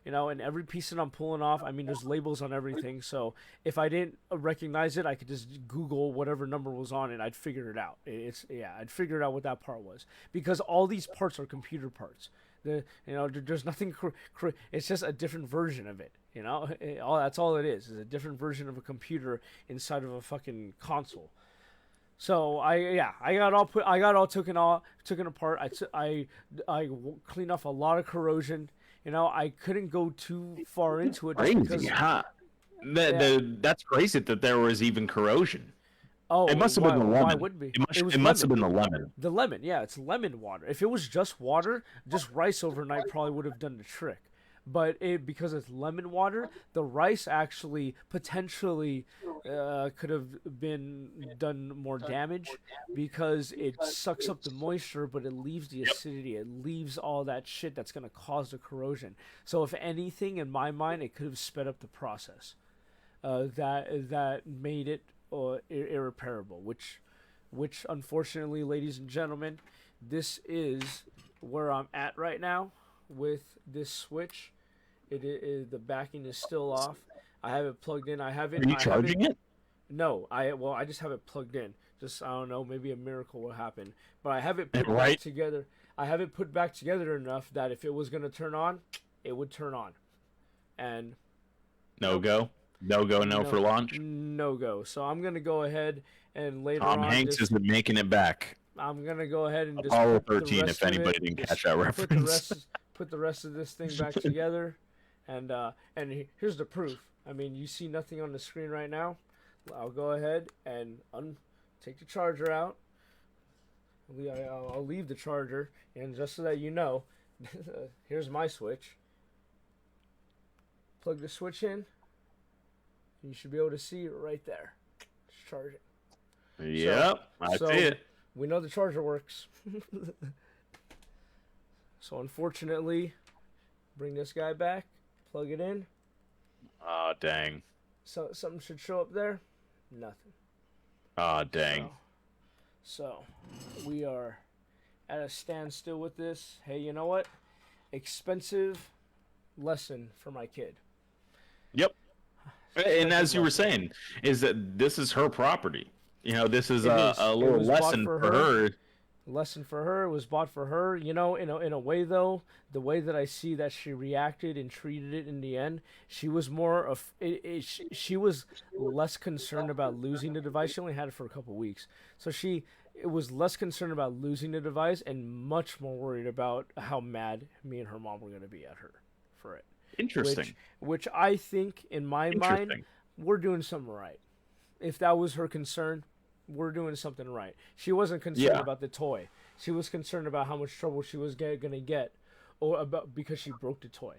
And every piece that I'm pulling off, there's labels on everything. So if I didn't recognize it, I could just Google whatever number was on it. I'd figure it out. I'd figure out what that part was, because all these parts are computer parts. There's nothing. It's just a different version of it. That's all it is a different version of a computer inside of a fucking console. So I got all taken apart. I cleaned off a lot of corrosion. I couldn't go too far into it. Crazy, because, huh? That's crazy that there was even corrosion. Oh, It must have been the lemon. Why would be? It must have been the lemon. The lemon, yeah, it's lemon water. If it was just water, just rice overnight probably would have done the trick. But because it's lemon water, the rice actually potentially could have been done more damage, because it sucks up the moisture, but it leaves the acidity. It leaves all that shit that's going to cause the corrosion. So if anything, in my mind, it could have sped up the process. That made it irreparable, which unfortunately, ladies and gentlemen, this is where I'm at right now with this Switch. The backing is still off. I have it plugged in. Are you charging it? No, I just have it plugged in. Just I don't know, maybe a miracle will happen. But I have it put Right. back together. I have it put back together enough that if it was gonna turn on, it would turn on. And No go. No go. No for launch. no go. So I'm gonna go ahead and later Tom on. Hanks just, isn't making it back. I'm gonna go ahead and just Apollo put the 13. rest If of anybody it- didn't just catch that Put the reference. put the rest of this thing back together, and here's the proof. I mean, you see nothing on the screen right now. I'll go ahead and take the charger out. I'll leave the charger, and just so that you know, here's my switch. Plug the switch in. You should be able to see it right there. It's charging. Yep, I so- see it. We know the charger works. So unfortunately, bring this guy back, plug it in. Oh dang. So something should show up there. Nothing. Oh dang. So we are at a standstill with this. Hey, you know what? Expensive lesson for my kid. Yep. And as you were saying, is that this is her property. You know, this is It a is. a It little was bought lesson for for her. Lesson for her. It was bought for her. You know, in a way though, the way that I see that she reacted and treated it in the end, she was more of she was less concerned about losing the device. She only had it for a couple weeks, so it was less concerned about losing the device and much more worried about how mad me and her mom were going to be at her for it. Interesting. Which I think, in my mind, Interesting. we're doing something right. If that was her concern, we're doing something right. She wasn't concerned Yeah. about the toy. She was concerned about how much trouble she was gonna get, or about because she broke the toy.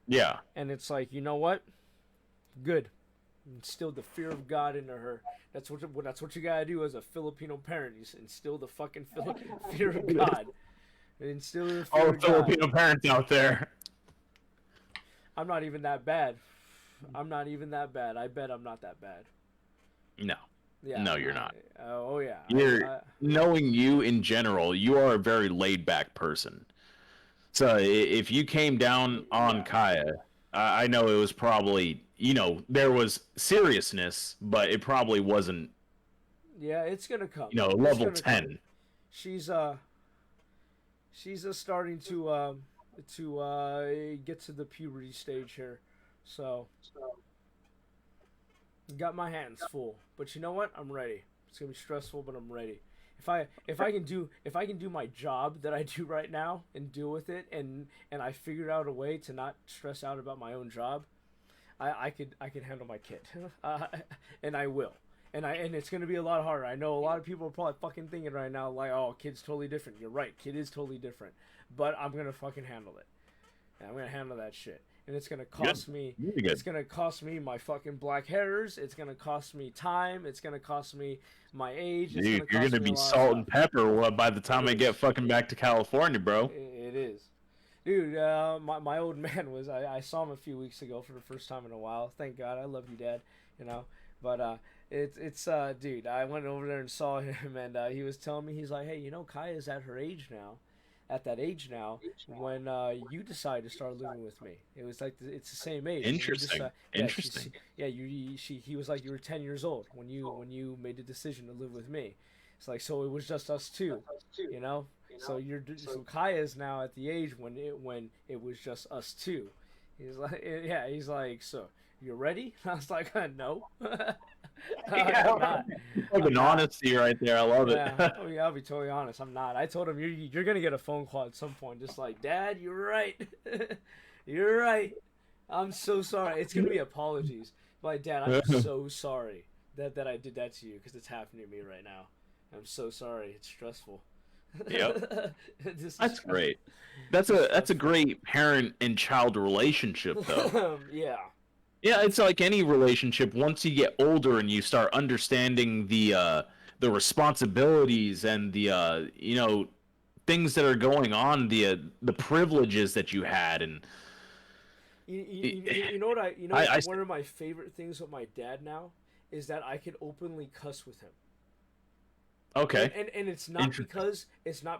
Yeah. And it's like, you know what? Good. Instill the fear of God into her. That's what you gotta do as a Filipino parent. You instill the fucking fear of God. Instill the fear All of the God. Filipino parents out there. I'm not even that bad. I'm not even that bad. I bet I'm not that bad. No. Yeah. No, you're not. Oh yeah. You're knowing you in general, you are a very laid back person. So if you came down on Kaya, I know it was probably, you know, there was seriousness, but it probably wasn't, yeah, it's gonna come. you know, It's level gonna 10. come. She's starting to get to the puberty stage here, so got my hands full. But you know what? I'm ready. It's gonna be stressful, but I'm ready. If I can do my job that I do right now and deal with it, and I figured out a way to not stress out about my own job, I could handle my kid, and I will. And it's gonna be a lot harder. I know a lot of people are probably fucking thinking right now, like, oh, kid's totally different. You're right, kid is totally different. But I'm gonna fucking handle it. And I'm gonna handle that shit. And it's gonna cost me. Really good. It's gonna cost me my fucking black hairs. It's gonna cost me time. It's gonna cost me my age. It's Dude, you're cost gonna me a be lot of salt stuff. and pepper by the time I get fucking back to California, bro. It is. Dude, my old man was, I saw him a few weeks ago for the first time in a while. Thank God. I love you, Dad. You know, but it's dude, I went over there and saw him, and he was telling me, he's like, hey, you know, Kaya's at her age now, at that age now, when you decide to start living with me. It was like it's the same age. When you Interesting. decide- Interesting. he was like, you were 10 years old when you made the decision to live with me. It's like, so it was just us two, you know. So so Kaya's now at the age when it was just us two. He's like, yeah, he's like, so you ready? I was like, no. I'm not. Fucking honesty right there. I love it. Yeah, oh, yeah, I'll be totally honest. I'm not. I told him you're gonna get a phone call at some point, just like, Dad, you're right. You're right. I'm so sorry. It's gonna be apologies. Like, Dad, I'm so sorry that I did that to you because it's happening to me right now. I'm so sorry. It's stressful. Yep. This is That's stressful. great. That's a great parent and child relationship though. Yeah. Yeah, it's like any relationship. Once you get older and you start understanding the responsibilities and the you know, things that are going on, the privileges that you had, and You know what one of my favorite things with my dad now is that I can openly cuss with him. okay, And it's not Interesting.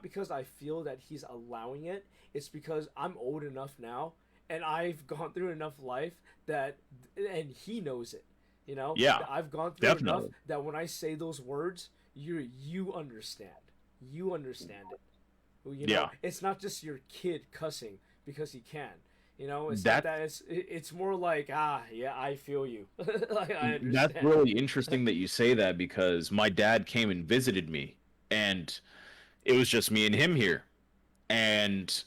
because I feel that he's allowing it. It's because I'm old enough now and I've gone through enough life and he knows it. You know, Yeah, I've gone through enough definitely. that when I say those words, you understand. You understand it. You know, Yeah, it's not just your kid cussing because he can. You know, it's not that that. It's more like, yeah, I feel you. Like, I that's understand. really interesting that you say that because my dad came and visited me, and it was just me and him here, and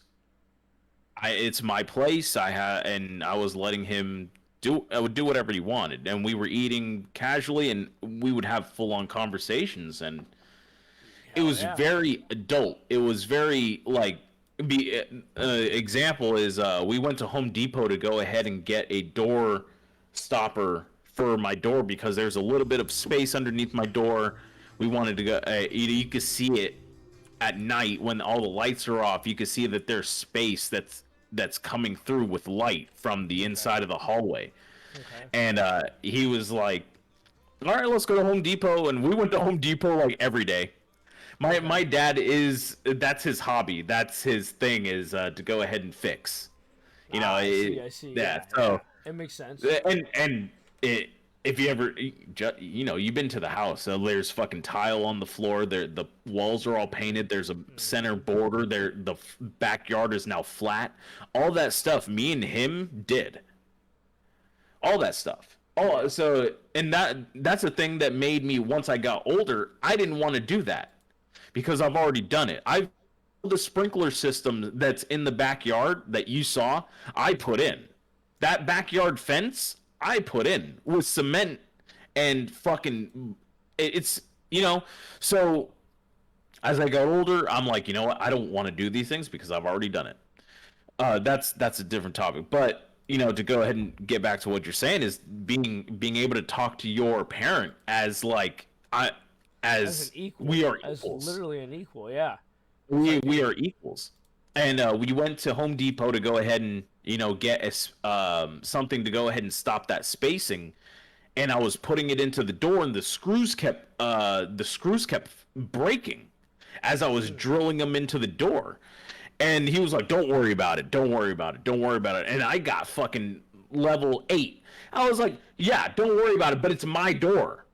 it's my place. And I was letting him do I would do whatever he wanted, and we were eating casually, and we would have full on conversations, and it Hell was yeah. very adult. It was very like be example is we went to Home Depot to go ahead and get a door stopper for my door because there's a little bit of space underneath my door. We wanted to go. You could see it at night when all the lights are off. You could see that there's space that's coming through with light from the Okay. inside of the hallway. Okay. And he was like, "All right, let's go to Home Depot." And we went to Home Depot like every day. Okay. My dad is that's his hobby. That's his thing is to go ahead and fix. You know, I see. I see. yeah. Yeah. Yeah. So It makes sense. and it if you ever you know you've been to the house, there's fucking tile on the floor. There the walls are all painted. There's a center border. There the backyard is now flat. All that stuff, me and him did. All that stuff. Oh, so and that's a thing that made me once I got older, I didn't want to do that because I've already done it. I've the sprinkler system that's in the backyard that you saw, I put in. That backyard fence, I put in with cement and fucking it's you know, so as I got older, I'm like, you know what? I don't want to do these things because I've already done it. That's a different topic. But you know, to go ahead and get back to what you're saying is being able to talk to your parent as like I As an as equal. we are As equals. literally an equal. Yeah. It's We like, we are equals. And we went to Home Depot to go ahead and you know get something to go ahead and stop that spacing. And I was putting it into the door, and the screws kept breaking as I was drilling them into the door. And he was like, "Don't worry about it. Don't worry about it. Don't worry about it." And I got fucking level 8. I was like, "Yeah, don't worry about it, but it's my door."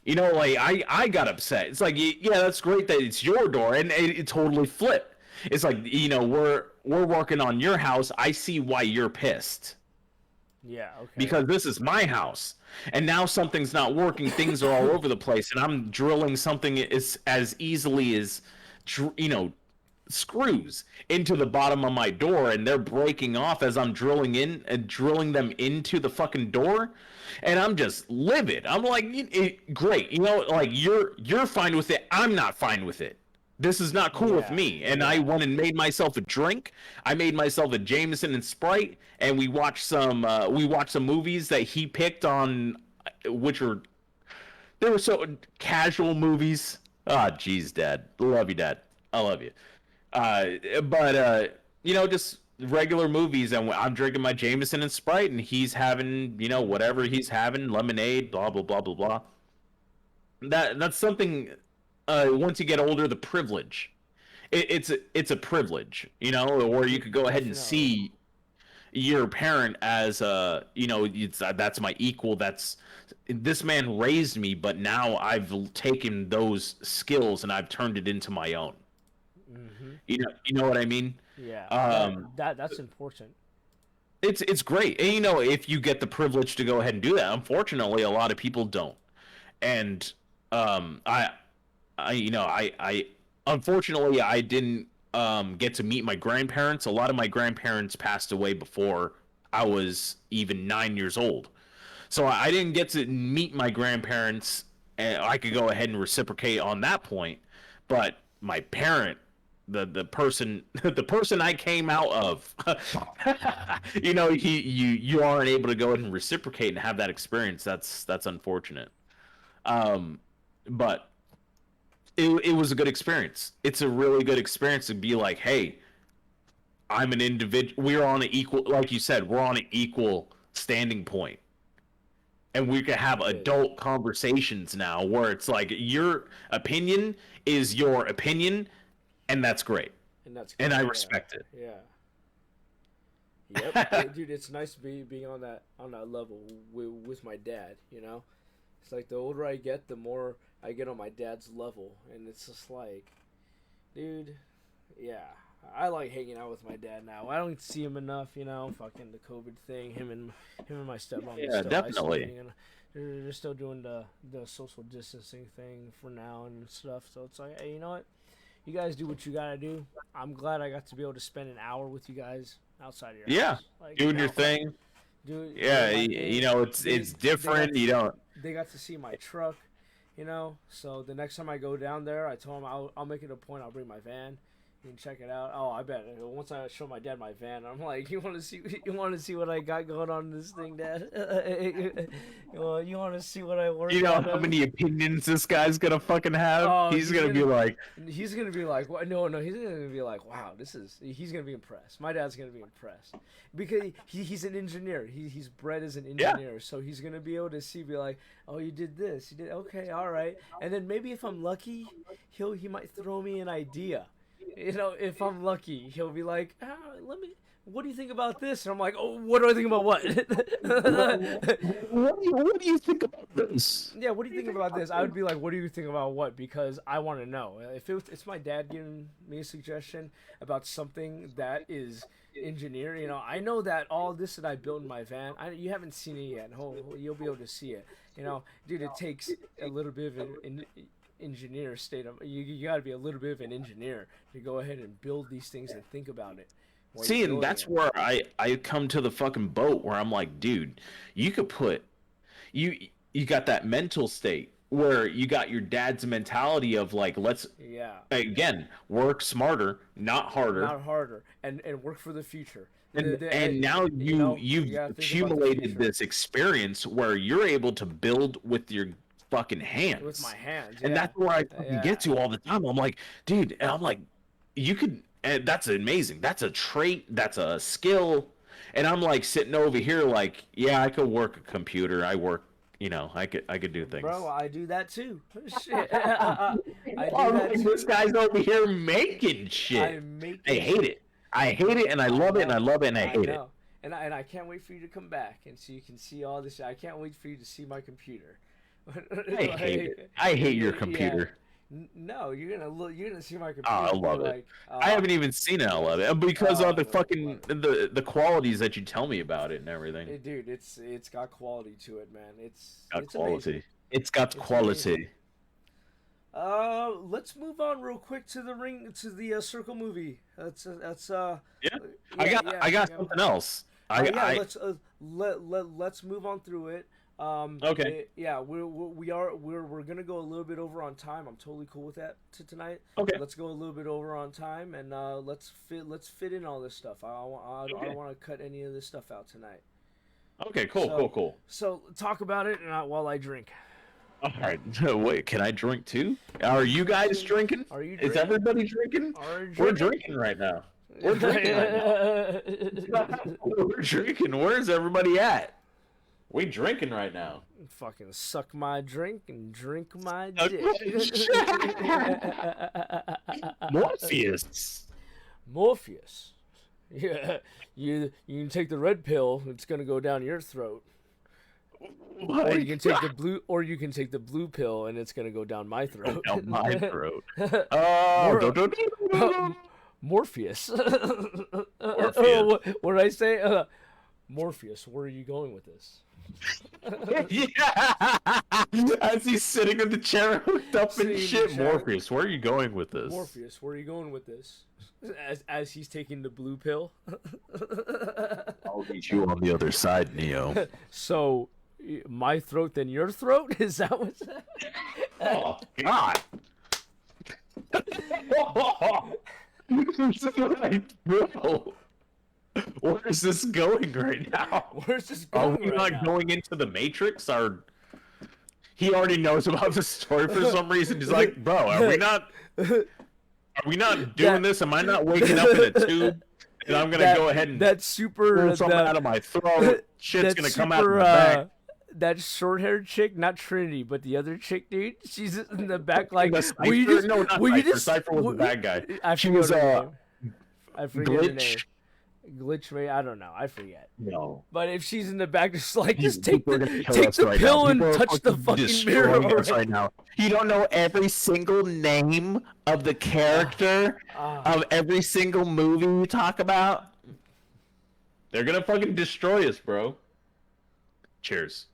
You know, like I got upset. It's like, yeah, that's great that it's your door, and it totally flipped. It's like, you know, we're working on your house. I see why you're pissed yeah. Okay. because this is my house, and now something's not working. Things are all over the place, and I'm drilling something as easily as, you know, screws into the bottom of my door, and they're breaking off as I'm drilling in and drilling them into the fucking door, and I'm just livid. I'm like, great, you know, like you're fine with it. I'm not fine with it. This is not cool with Yeah. me. And I went and made myself a drink. I made myself a Jameson and Sprite, and we watched some movies that he picked on, which were they were so casual movies. Ah, oh, jeez, Dad, love you, Dad. I love you. But you know, just regular movies, and I'm drinking my Jameson and Sprite, and he's having, you know, whatever he's having, lemonade, blah blah blah blah blah. That's something. Once you get older, the privilege. It's a privilege, you know, where you could go ahead and Definitely. see your parent as you know, that's my equal. That's this man raised me, but now I've taken those skills and I've turned it into my own. Hmm. You know what I mean? Yeah. Um, That's important. it's great, and you know, if you get the privilege to go ahead and do that. Unfortunately, a lot of people don't, and I you know, I unfortunately I didn't get to meet my grandparents. A lot of my grandparents passed away before I was even 9 years old, so I didn't get to meet my grandparents. And I could go ahead and reciprocate on that point, but my parent, the person the person I came out of, you know, you aren't able to go ahead and reciprocate and have that experience. That's unfortunate. Um, but it was a good experience. It's a really good experience to be like, hey, I'm an individual. We're on an equal, like you said, we're on an equal standing point, and we can have Good. adult conversations now where it's like your opinion is your opinion, and that's great, And that's and great. I Yeah. respect it. Yeah. Yep, yeah, dude, it's nice to be on that level with my dad. You know, it's like the older I get, the more I get on my dad's level, and it's just like, dude, yeah, I like hanging out with my dad now. I don't see him enough, you know. Fucking the COVID thing, him and my stepmom. Yeah, are still definitely. isolating, and they're still doing the social distancing thing for now and stuff. So it's like, hey, you know what? You guys do what you gotta do. I'm glad I got to be able to spend an hour with you guys outside of your Yeah, house. Like, doing you your know, thing. do Yeah, my you thing. know, it's They different. got You don't. they got to see my truck, you know. So the next time I go down there, I told them I'll make it a point. I'll bring my van. You can check it out. Oh, I bet once I show my dad my van, I'm like, you want to see what I got going on in this thing, Dad? You want to see what I work? You know out how of? many opinions this guy's gonna fucking have? Oh, He's gonna be like, he's gonna be like, what? No, he's gonna be like, wow, this is. He's gonna be impressed. My dad's gonna be impressed because he's an engineer. He's bred as an engineer, so he's gonna be able to be like, oh, you did this, you did okay, all right, and then maybe if I'm lucky, he might throw me an idea. You know, if I'm lucky, he'll be like, what do you think about this? And I'm like, oh, what do I think about what? what do you think about this? Yeah, what do you think about this? I would be like, what do you think about what? Because I want to know. If it's my dad giving me a suggestion about something that is engineer, you know, I know that all this that I built in my van, you haven't seen it yet. You'll be able to see it. You know, dude, it takes a little bit of an engineer state of you got to be a little bit of an engineer to go ahead and build these things and think about it. See, and that's where I come to the fucking boat where I'm like, dude, you could put you got that mental state where you got your dad's mentality of like, let's again work smarter, not harder, and work for the future. And now you've accumulated this experience where you're able to build with your fucking hands. With my hands, and that's where I fucking get to all the time. I'm like, dude, and I'm like, you could, and that's amazing. That's a trait. That's a skill. And I'm like sitting over here, like, yeah, I could work a computer. I work, you know, I could do things. Bro, I do that too. Shit, I do that too. This guy's over here making shit. I hate it. I hate it, and I love it, and I love it, and I hate it. And I can't wait for you to come back, and so you can see all this. I can't wait for you to see my computer. I hate it. I hate your computer. No, you're gonna see my computer. Oh, I love it. I haven't even seen it. I love it because of the fucking the qualities that you tell me about it and everything. Dude, it's got quality to it, man. It's quality. Amazing. It's got quality. Amazing. Let's move on real quick to the Circle movie. That's I got something else. Let's move on through it. Okay. We're gonna go a little bit over on time. I'm totally cool with that tonight. Okay. Let's go a little bit over on time, and let's fit in all this stuff. I don't want to cut any of this stuff out tonight. Okay. Cool. So talk about it while I drink. All right. Wait, can I drink too? Are you guys drinking? Are you? Drinking? Is everybody drinking? We're drinking right now. We're drinking right now. We're drinking. Where's everybody at? We drinking right now. Fucking suck my drink and drink my dick. Morpheus. Yeah, you can take the red pill. It's gonna go down your throat. Or you can take the blue pill, and it's gonna go down my throat. Down my throat. Morpheus. Morpheus. What did I say? Morpheus, where are you going with this? Yeah. As he's sitting in the chair hooked up and shit. Morpheus, where are you going with this? Morpheus, where are you going with this? As he's taking the blue pill. I'll meet you on the other side, Neo. So, my throat then your throat? Is that what's that? Oh, God. Bro. Where is this going right now? Where's this going? Are we not going into the Matrix? He already knows about the story for some reason. He's like, bro, are we not doing this? Am I not waking up in a tube? And I'm gonna go ahead and pull something out of my throat. Shit's gonna come out of my back. That short-haired chick, not Trinity, but the other chick, dude. She's in the back, like, Cypher was the bad guy. I forget her name. Glitch Ray, I don't know. I forget. No. But if she's in the back, just like, just take People are gonna kill take us the right pill now. and People are touch the fucking destroying mirror us right now. You don't know every single name of the character of every single movie you talk about. They're gonna fucking destroy us, bro. Cheers.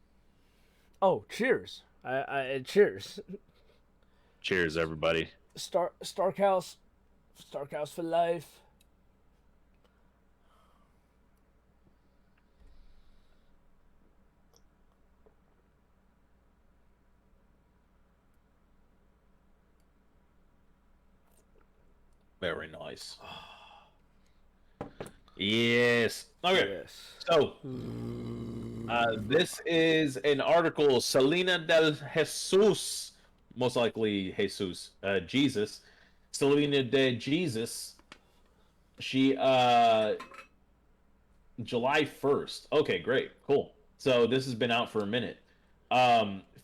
Oh, cheers! Cheers. Cheers, everybody. Starkhouse for life. Very nice. Yes. Okay. Yes. So, this is an article. Selena del Jesus, most likely Jesus, Jesus. Selena de Jesus. She, July 1st. Okay, great. Cool. So, this has been out for a minute.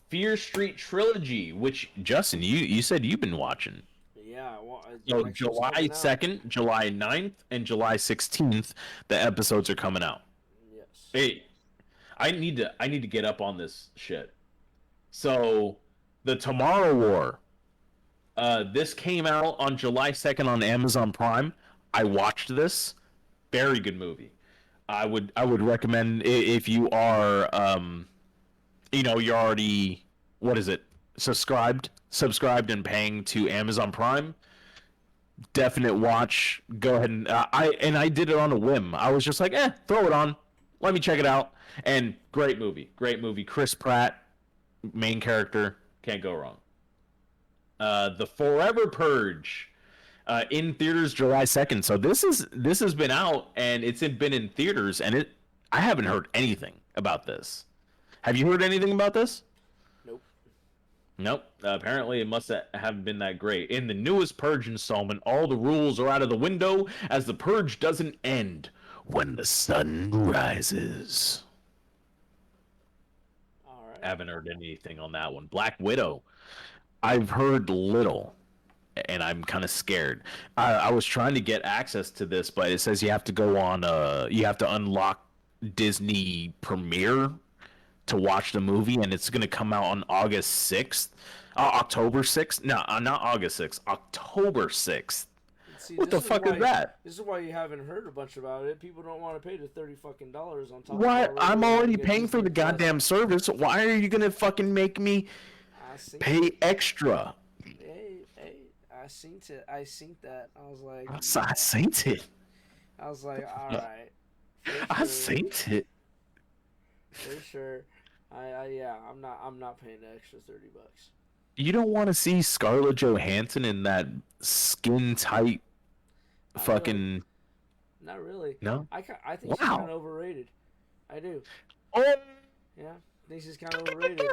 Fear Street Trilogy, which, Justin, you said you've been watching. Yeah. Well, So July 2nd, July 9th, and July 16th, the episodes are coming out. Yes. Hey, I need to get up on this shit. So, the Tomorrow War. This came out on July 2nd on Amazon Prime. I watched this. Very good movie. I would recommend if you are you're already, what is it? Subscribed and paying to Amazon Prime. Definite watch. Go ahead and I did it on a whim. I was just like, throw it on. Let me check it out. And great movie. Chris Pratt, main character, can't go wrong. The Forever Purge, in theaters July 2nd. So this has been out and it's been in theaters, and I haven't heard anything about this. Have you heard anything about this? Nope. Apparently it must have been that great. In the newest Purge installment, all the rules are out of the window as the Purge doesn't end when the sun rises. All right. I haven't heard anything on that one. Black Widow. I've heard little, and I'm kind of scared. I was trying to get access to this, but it says you have to go on, you have to unlock Disney Premiere to watch the movie, and it's going to come out on August 6th. October 6th? No, not August 6th. October 6th. See, What the fuck is that? This is why you haven't heard a bunch about it. People don't want to pay the $30 fucking on top. What? Of I'm already paying for the Disney Plus. goddamn service. Why are you going to fucking make me I seen pay extra? Hey, I seen it. I seen that. I was like, I seen it. all right. I seen it. For sure. I'm not paying the extra $30. You don't want to see Scarlett Johansson in that skin tight fucking. Not really. No. I think she's Wow. kind of overrated. I do. Oh. Yeah, I think she's kind of overrated.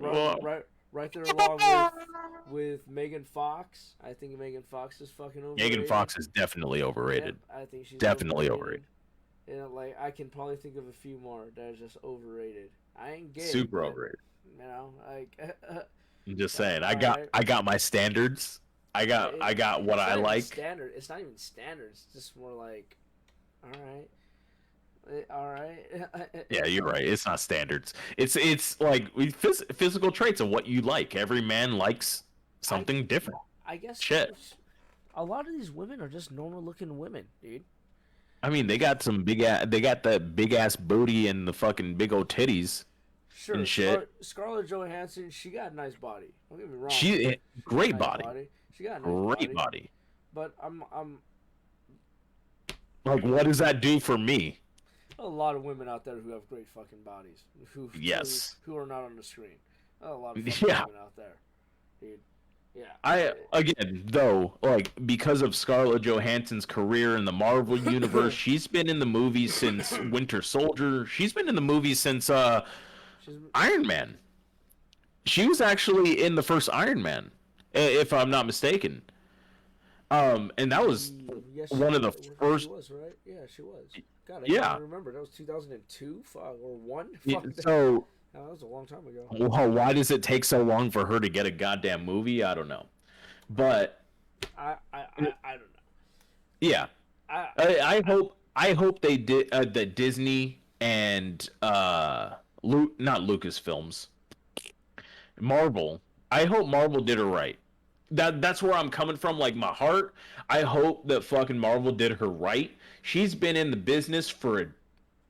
Well, Right there along with Megan Fox. I think Megan Fox is fucking overrated. Megan Fox is definitely overrated. Yep, I think she's Definitely overrated. And like I can probably think of a few more that are just overrated. I ain't gay. Super but, overrated. You know, like I'm just saying. I Alright. got my standards. I got what it's I not even like. Standard. It's not even standard. It's just more like, all right. Yeah, you're right. It's not standards. It's like physical traits of what you like. Every man likes something different. I guess Shit. a lot of these women are just normal looking women, dude. I mean, they got some they got that big ass booty and the fucking big old titties. Sure, And shit. Scarlett Johansson, she got a nice body. Don't get me wrong. Great Nice body. She got a nice Great body. But I'm Like, what does that do for me? a lot of women out there who have great fucking bodies. Yes. Who are not on the screen. A lot of fucking Yeah. women out there, dude. Yeah. Again, though, like, because of Scarlett Johansson's career in the Marvel universe, she's been in the movies since Winter Soldier. She's been in the movies since She's, Iron Man. She was actually in the first Iron Man, if I'm not mistaken. And that was yes, one of the first. She was, right? Yeah, she was. God, I Yeah. can't remember. That was 2002 or 1? So, that was a long time ago. well, why does it take so long for her to get a goddamn movie? I don't know. But I don't know. yeah, I I hope I hope they did that Disney and not Lucasfilms, Marvel. I hope Marvel did her right. That's where I'm coming from. Like my heart, I hope that fucking Marvel did her right. She's been in the business for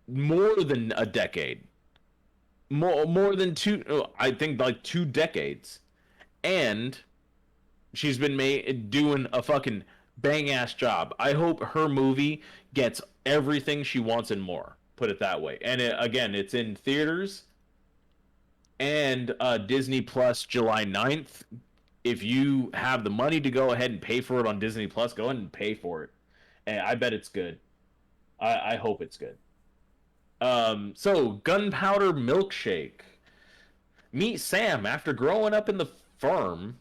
more than a decade, more than two. I think like 2 decades, and she's been doing a fucking bang ass job. I hope her movie gets everything she wants and more. Put it that way. And again, it's in theaters and Disney Plus July 9th. If you have the money to go ahead and pay for it on Disney Plus, go ahead and pay for it. And I bet it's good. I hope it's good. So Gunpowder Milkshake. Meet Sam after growing up in the farm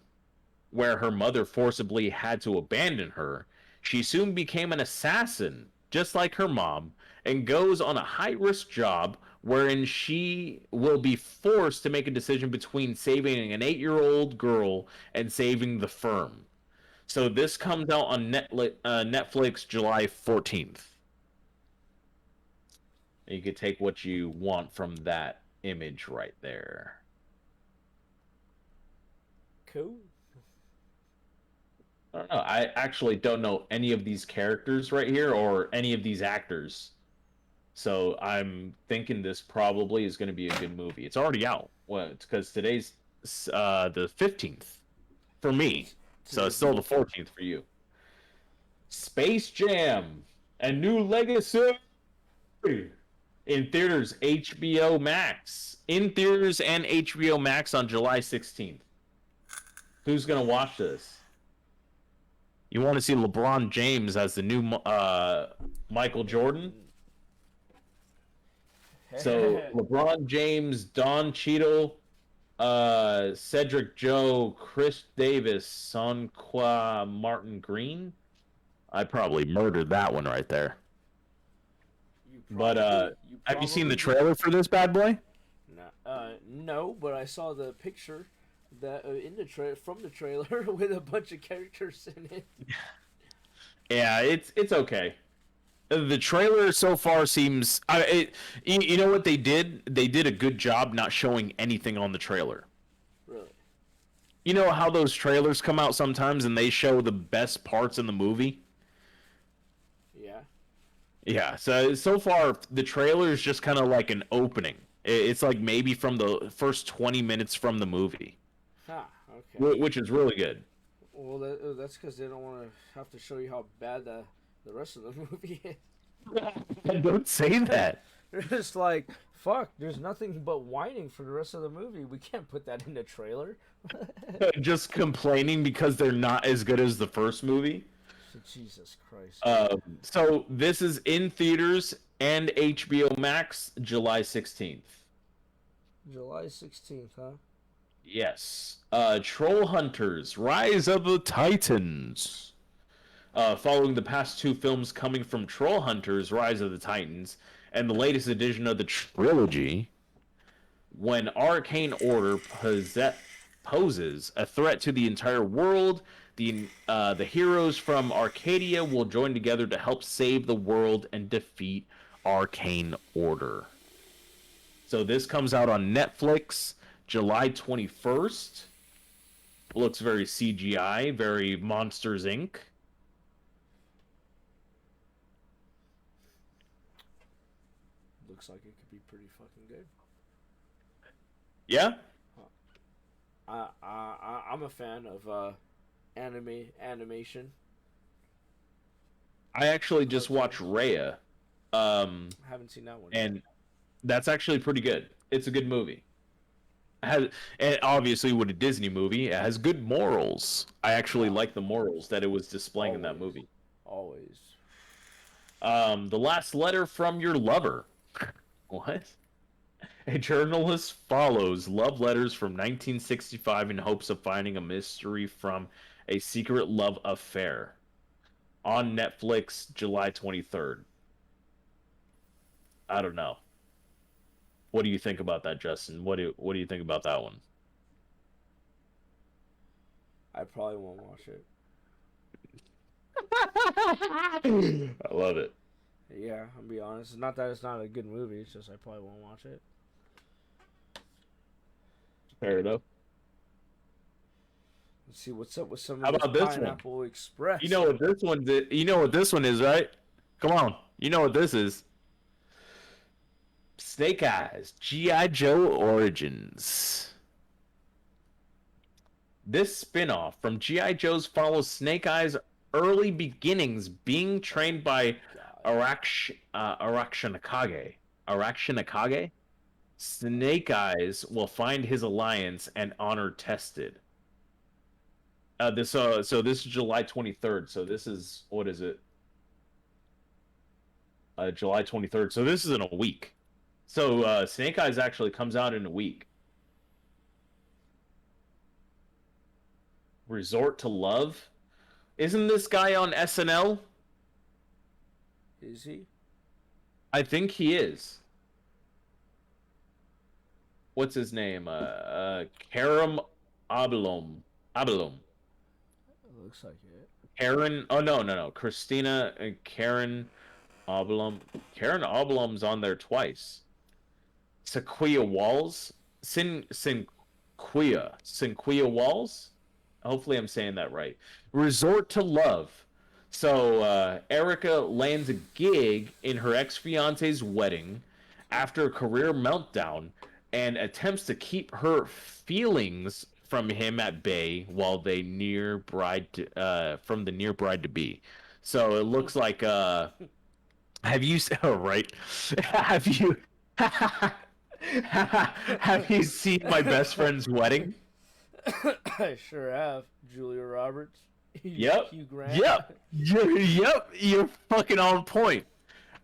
where her mother forcibly had to abandon her. She soon became an assassin, just like her mom, and goes on a high-risk job wherein she will be forced to make a decision between saving an 8-year-old girl and saving the firm. So this comes out on Netflix July 14th. You could take what you want from that image right there. Cool. I don't know. I actually don't know any of these characters right here or any of these actors. So I'm thinking this probably is going to be a good movie. It's already out. Well, it's because today's the 15th for me. So it's still the 14th for you. Space Jam: A New Legacy in theaters, HBO Max. In theaters and HBO Max on July 16th. Who's going to watch this? You want to see LeBron James as the new Michael Jordan? So LeBron James, Don Cheadle, Cedric Joe, Chris Davis, Sonqua Martin Green. I probably murdered that one right there. Have you seen the trailer for this bad boy? No, but I saw the picture that in the from the trailer with a bunch of characters in it. Yeah, it's okay. The trailer so far seems. You know what they did? They did a good job not showing anything on the trailer. Really? You know how those trailers come out sometimes and they show the best parts in the movie? Yeah. Yeah, so far the trailer is just kind of like an opening. It's like maybe from the first 20 minutes from the movie. Okay. Which is really good. Well, that's because they don't want to have to show you how bad the rest of the movie is. Don't say that. They're just like, fuck, there's nothing but whining for the rest of the movie. We can't put that in the trailer. Just complaining because they're not as good as the first movie. Jesus Christ. So this is in theaters and HBO Max July 16th. July 16th, huh? Yes. Troll Hunters, Rise of the Titans. Following the past 2 films coming from Troll Hunters, Rise of the Titans, and the latest edition of the trilogy, when Arcane Order poses a threat to the entire world, the heroes from Arcadia will join together to help save the world and defeat Arcane Order. So this comes out on Netflix July 21st. Looks very CGI, very Monsters Inc. Looks like it could be pretty fucking good. Yeah? I'm a fan of animation. I actually just watched Raya. I haven't seen that one. And that's actually pretty good. It's a good movie. And obviously, with a Disney movie, it has good morals. I actually like the morals that it was displaying in that movie. Always. The Last Letter from Your Lover. What? A journalist follows love letters from 1965 in hopes of finding a mystery from a secret love affair. On Netflix, July 23rd. I don't know. What do you think about that, Justin? What do you think about that one? I probably won't watch it. I love it. Yeah, I'll be honest. It's not that it's not a good movie. It's just I probably won't watch it. Fair enough. Let's see what's up with some How of this about this one? Pineapple Express. You know what this one is? You know what this one is, right? Come on. You know what this is. Snake Eyes, G.I. Joe Origins. This spin-off from G.I. Joe's follows Snake Eyes' early beginnings being trained by Arakshinakage. Arakshinakage? Snake Eyes will find his alliance and honor tested. So this is July 23rd. So this is, what is it? July 23rd. So this is in a week. So Snake Eyes actually comes out in a week. Resort to Love? Isn't this guy on SNL? Is he? I think he is. What's his name? Karam Abelom. Abelom. It looks like it. Karen. Oh no. Christina and Karen Abelom. Karen Abelom's on there twice. Sequoia Walls. Sinquia Walls. Hopefully I'm saying that right. Resort to Love. So Erica lands a gig in her ex-fiance's wedding after a career meltdown and attempts to keep her feelings from him at bay while they near bride to, from the near bride to be. So it looks like have you right? Have you have you seen My Best Friend's Wedding? I sure have. Julia Roberts. Yep. Hugh Grant. Yep. You're fucking on point.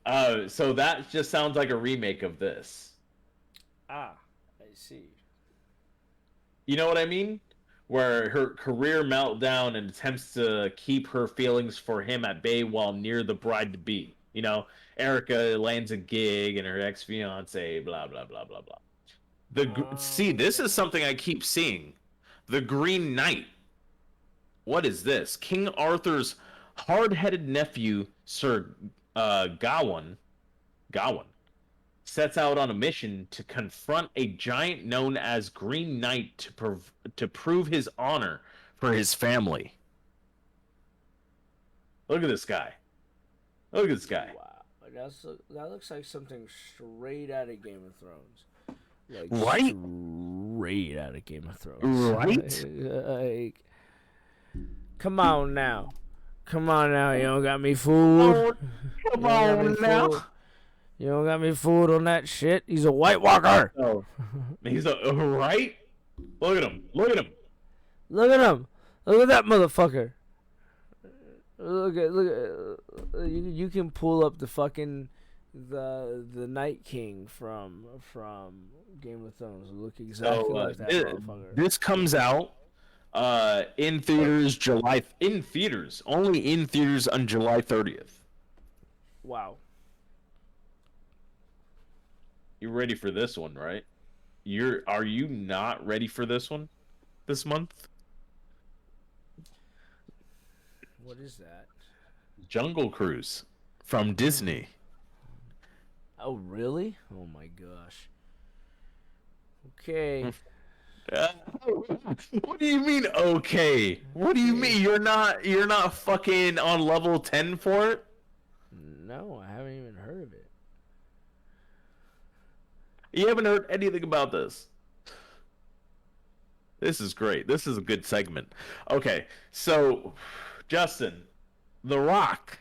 So that just sounds like a remake of this. Ah, I see. You know what I mean? Where her career meltdown and attempts to keep her feelings for him at bay while near the bride to be. You know, Erica lands a gig and her ex-fiance, blah blah blah blah blah. See, this is something I keep seeing. The Green Knight. What is this? King Arthur's hard-headed nephew, Sir Gawain, sets out on a mission to confront a giant known as Green Knight to prove his honor for his family. Look at this guy. Look at this guy. Wow, that looks like something straight out of Game of Thrones. Like, right? Straight out of Game of Thrones. Right? Like, come on now. Come on now. You don't got me fooled. Come on now. You don't got me fooled on that shit. He's a White Walker. Oh, he's a right. Look at him. Look at him. Look at him. Look at that motherfucker. Look at you can pull up the fucking the Night King from Game of Thrones. Look exactly like that motherfucker. This comes out in theaters only in theaters on July 30th. Wow. You're ready for this one, right? Are you not ready for this one this month? What is that? Jungle Cruise from Disney. Oh, really? Oh my gosh. Okay. What do you mean okay? What do you mean you're not fucking on level 10 for it? No, I haven't even heard of it. You haven't heard anything about this. This is great. This is a good segment. Okay, so Justin, The Rock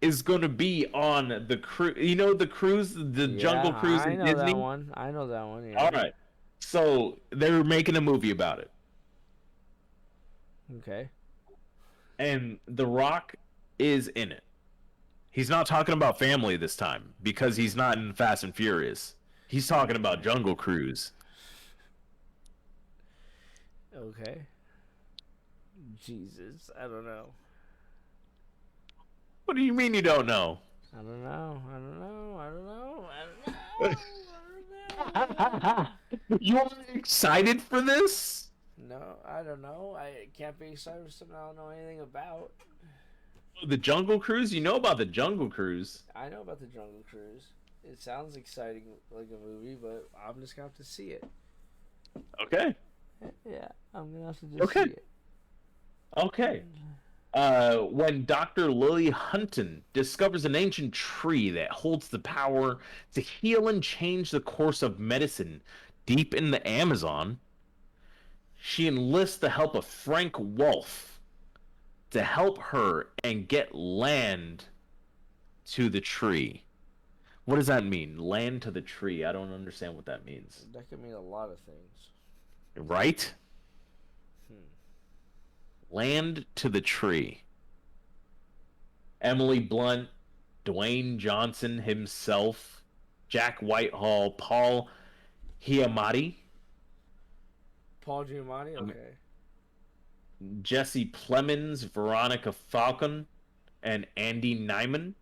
is going to be on the cruise. You know the cruise, the Jungle Cruise in Disney? I know that one. Yeah. All right. So they're making a movie about it. Okay. And The Rock is in it. He's not talking about family this time because he's not in Fast and Furious. He's talking about Jungle Cruise. Okay. Jesus, I don't know. What do you mean you don't know? I don't know. You are excited for this? No, I don't know. I can't be excited for something I don't know anything about. The Jungle Cruise? You know about the Jungle Cruise? I know about the Jungle Cruise. It sounds exciting, like a movie, but I'm just gonna have to see it. Okay. Yeah, I'm gonna have to just Okay. see it. Okay. When Dr. Lily Hunton discovers an ancient tree that holds the power to heal and change the course of medicine deep in the Amazon, she enlists the help of Frank Wolf to help her and get land to the tree. What does that mean? Land to the tree. I don't understand what that means. That could mean a lot of things. Right? Hmm. Land to the tree. Emily Blunt, Dwayne Johnson himself, Jack Whitehall, Paul Giamatti, Paul Giamatti. Okay. Jesse Plemons, Veronica Falcon, and Andy Nyman.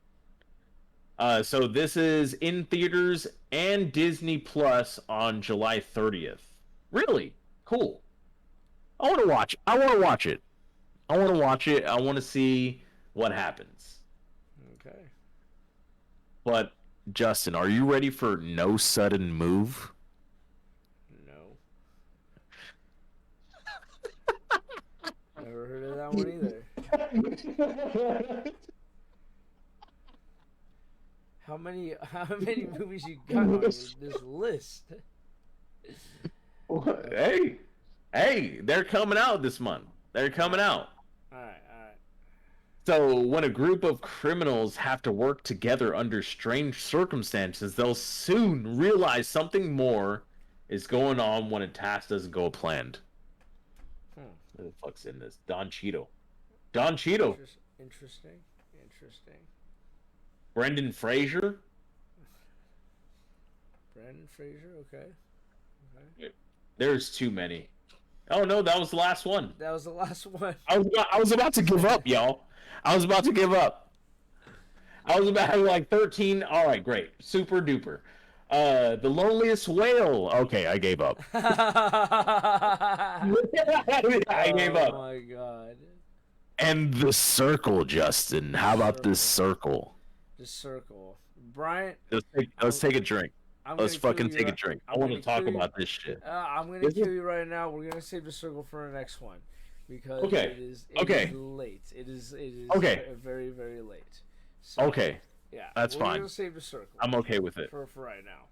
So this is in theaters and Disney Plus on July 30th. Really? Cool. I want to watch. I want to watch it. I want to watch it. I want to see what happens. Okay. But Justin, are you ready for No Sudden Move? No. Never heard of that one either. How many movies you got on this list? Hey, they're coming out this month. They're coming out. All right. So when a group of criminals have to work together under strange circumstances, they'll soon realize something more is going on when a task doesn't go planned. Who the fuck's in this? Don Cheadle. Interesting. Brendan Fraser. Brandon Fraser. Okay. There's too many. Oh no, that was the last one. That was the last one. I was about to give up, y'all. I was about to give up. I was about to have like 13. All right, great. Super duper. The Loneliest Whale. Okay, I gave up. I gave up. Oh my god. And The Circle, Justin. How about The Circle? The Circle. Bryant. Let's take a drink. Let's fucking take a drink. I want to talk kill you. about this shit. I'm gonna kill you right now. We're gonna save The Circle for the next one because Okay. it is Okay. late. It is Okay. very, very late. So, Okay, yeah, that's we're fine. gonna save The Circle. I'm okay with it. for right now,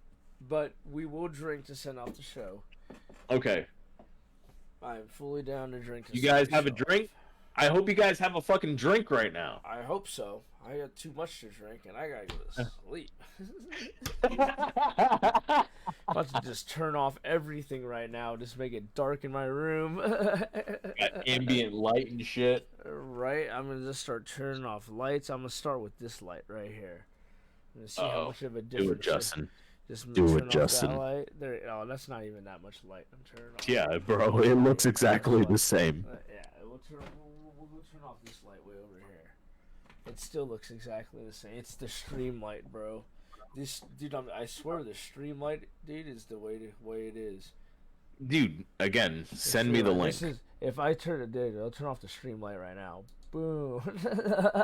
but we will drink to send off the show. Okay. I'm fully down to drink. To You send guys the have a show drink? I hope you guys have a fucking drink right now. off. I hope so. I got too much to drink and I gotta go to sleep. About to just turn off everything right now. Just make it dark in my room. Got ambient light and shit. Right? I'm gonna just start turning off lights. I'm gonna start with this light right here. I'm gonna see how Uh-oh. much of a Do difference. it, Justin. Just Do turn it, off Justin. That light. There. Oh, that's not even that much light. I'm turning off. Yeah, bro. It looks exactly the same. Yeah, we'll turn off this light way over here. It still looks exactly the same. It's the stream light, bro. This dude, I swear, the stream light, dude, is the way it is. Dude, again, send me the link. If I turn it, dude, I'll turn off the stream light right now. Boom.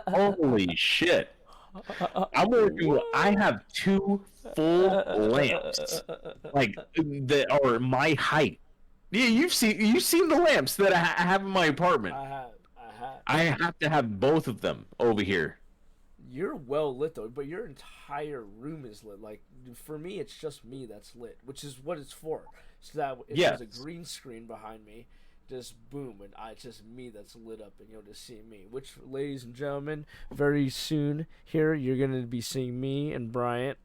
Holy shit. I'm working with, I have 2 full lamps. Like, that are my height. Yeah, you've seen the lamps that I have in my apartment. I have. I have to have both of them over here. You're well lit though, but your entire room is lit. Like for me, it's just me that's lit, which is what it's for. So that if there's a green screen behind me, just boom, and it's just me that's lit up, and you'll just see me. Which, ladies and gentlemen, very soon here you're gonna be seeing me and Bryant.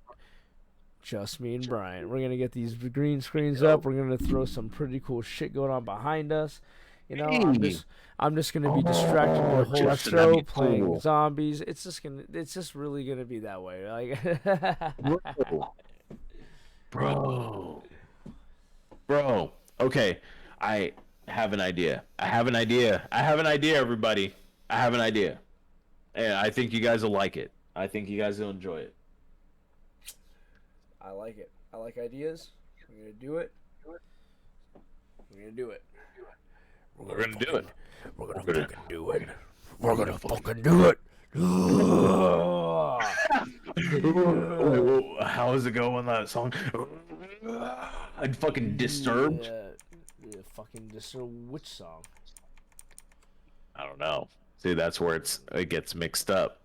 Just me and Bryant. We're gonna get these green screens up. We're gonna throw some pretty cool shit going on behind us. You know, I'm just gonna be distracted with the whole Justin, show, that'd be playing cool. zombies. It's just really gonna be that way. Like, Bro. Okay, I have an idea. Everybody. I have an idea. And I think you guys will like it. I think you guys will enjoy it. I like it. I like ideas. We're gonna do it. We're gonna do it. We're gonna do it. We're gonna fucking do it. We're gonna fucking do it. How is it going, that song? I'd fucking Disturbed. Yeah, fucking Disturbed. Which song? I don't know. See, that's where it gets mixed up.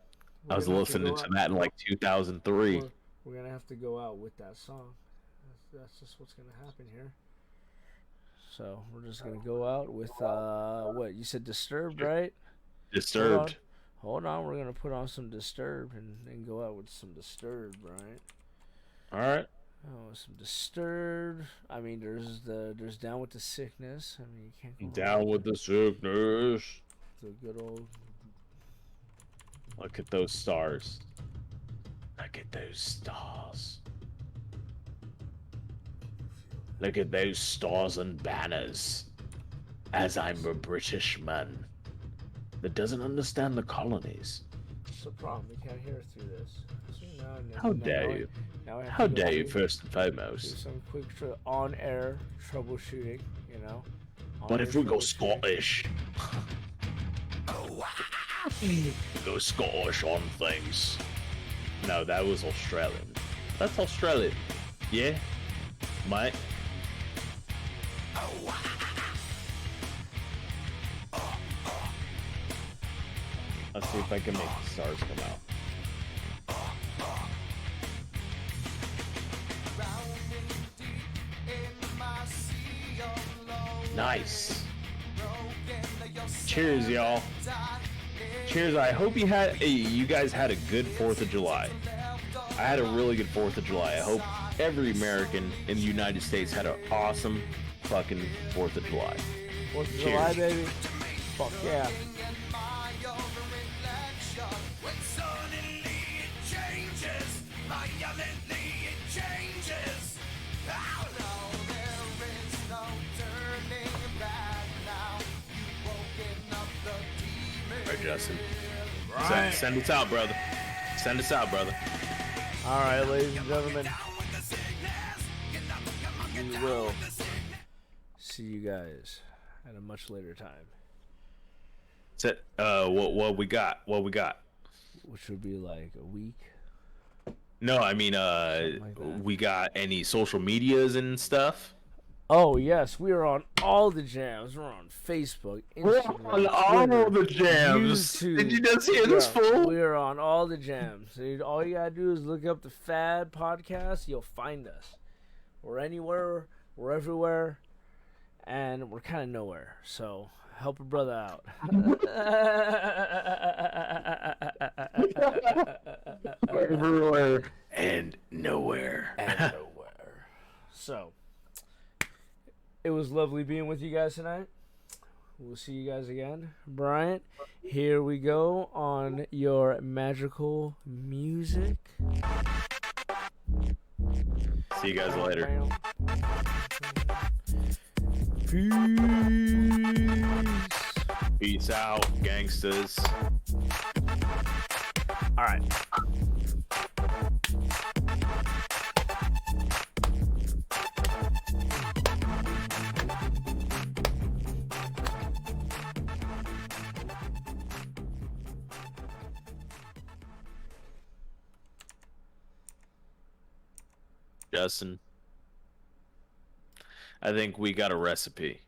I was We're gonna have to listening go to out- that in like 2003. We're gonna have to go out with that song. That's just what's gonna happen here. So we're just gonna go out with what you said, Disturbed, right? Disturbed. Hold on, we're gonna put on some Disturbed and go out with some Disturbed, right? All right. Oh, some Disturbed. I mean, there's Down with the Sickness. I mean, you can't go Down with the sickness. the good old. Look at those stars. Look at those stars. Look at those stars and banners. As I'm a British man that doesn't understand the colonies. What's the problem? We can't hear through this. See, How dare you? Now I have How to go dare you, do- first and do foremost? some quick on-air troubleshooting, you know. What if we go On-air troubleshooting. Scottish? Go Scottish on things. No, that was Australian. That's Australian. Yeah, mate. Let's see if I can make the stars come out. Nice. Cheers, y'all. Cheers. I hope you guys had a good 4th of July. I had a really good 4th of July. I hope every American in the United States had an awesome fucking 4th of July. 4th of Cheers. July, baby. Fuck yeah. All right, Justin. Send us out, brother. Send us out, brother. All right, ladies and gentlemen. We will see you guys at a much later time, Set. What we got? What we got? which would be like a week. No, I mean, like that. we got any social medias and stuff? Oh yes, we are on all the jams. We're on Facebook, Instagram, Twitter, the jams. YouTube. Did you just hear this Bro, fool? We're on all the jams. Dude, all you gotta do is look up the Fad Podcast. You'll find us. We're anywhere. We're everywhere, and we're kind of nowhere. So help a brother out. Everywhere and nowhere. And nowhere. So it was lovely being with you guys tonight. We'll see you guys again. Bryant, here we go on your magical music. See you guys later. Peace. Peace out, gangsters. All right. Justin, I think we got a recipe.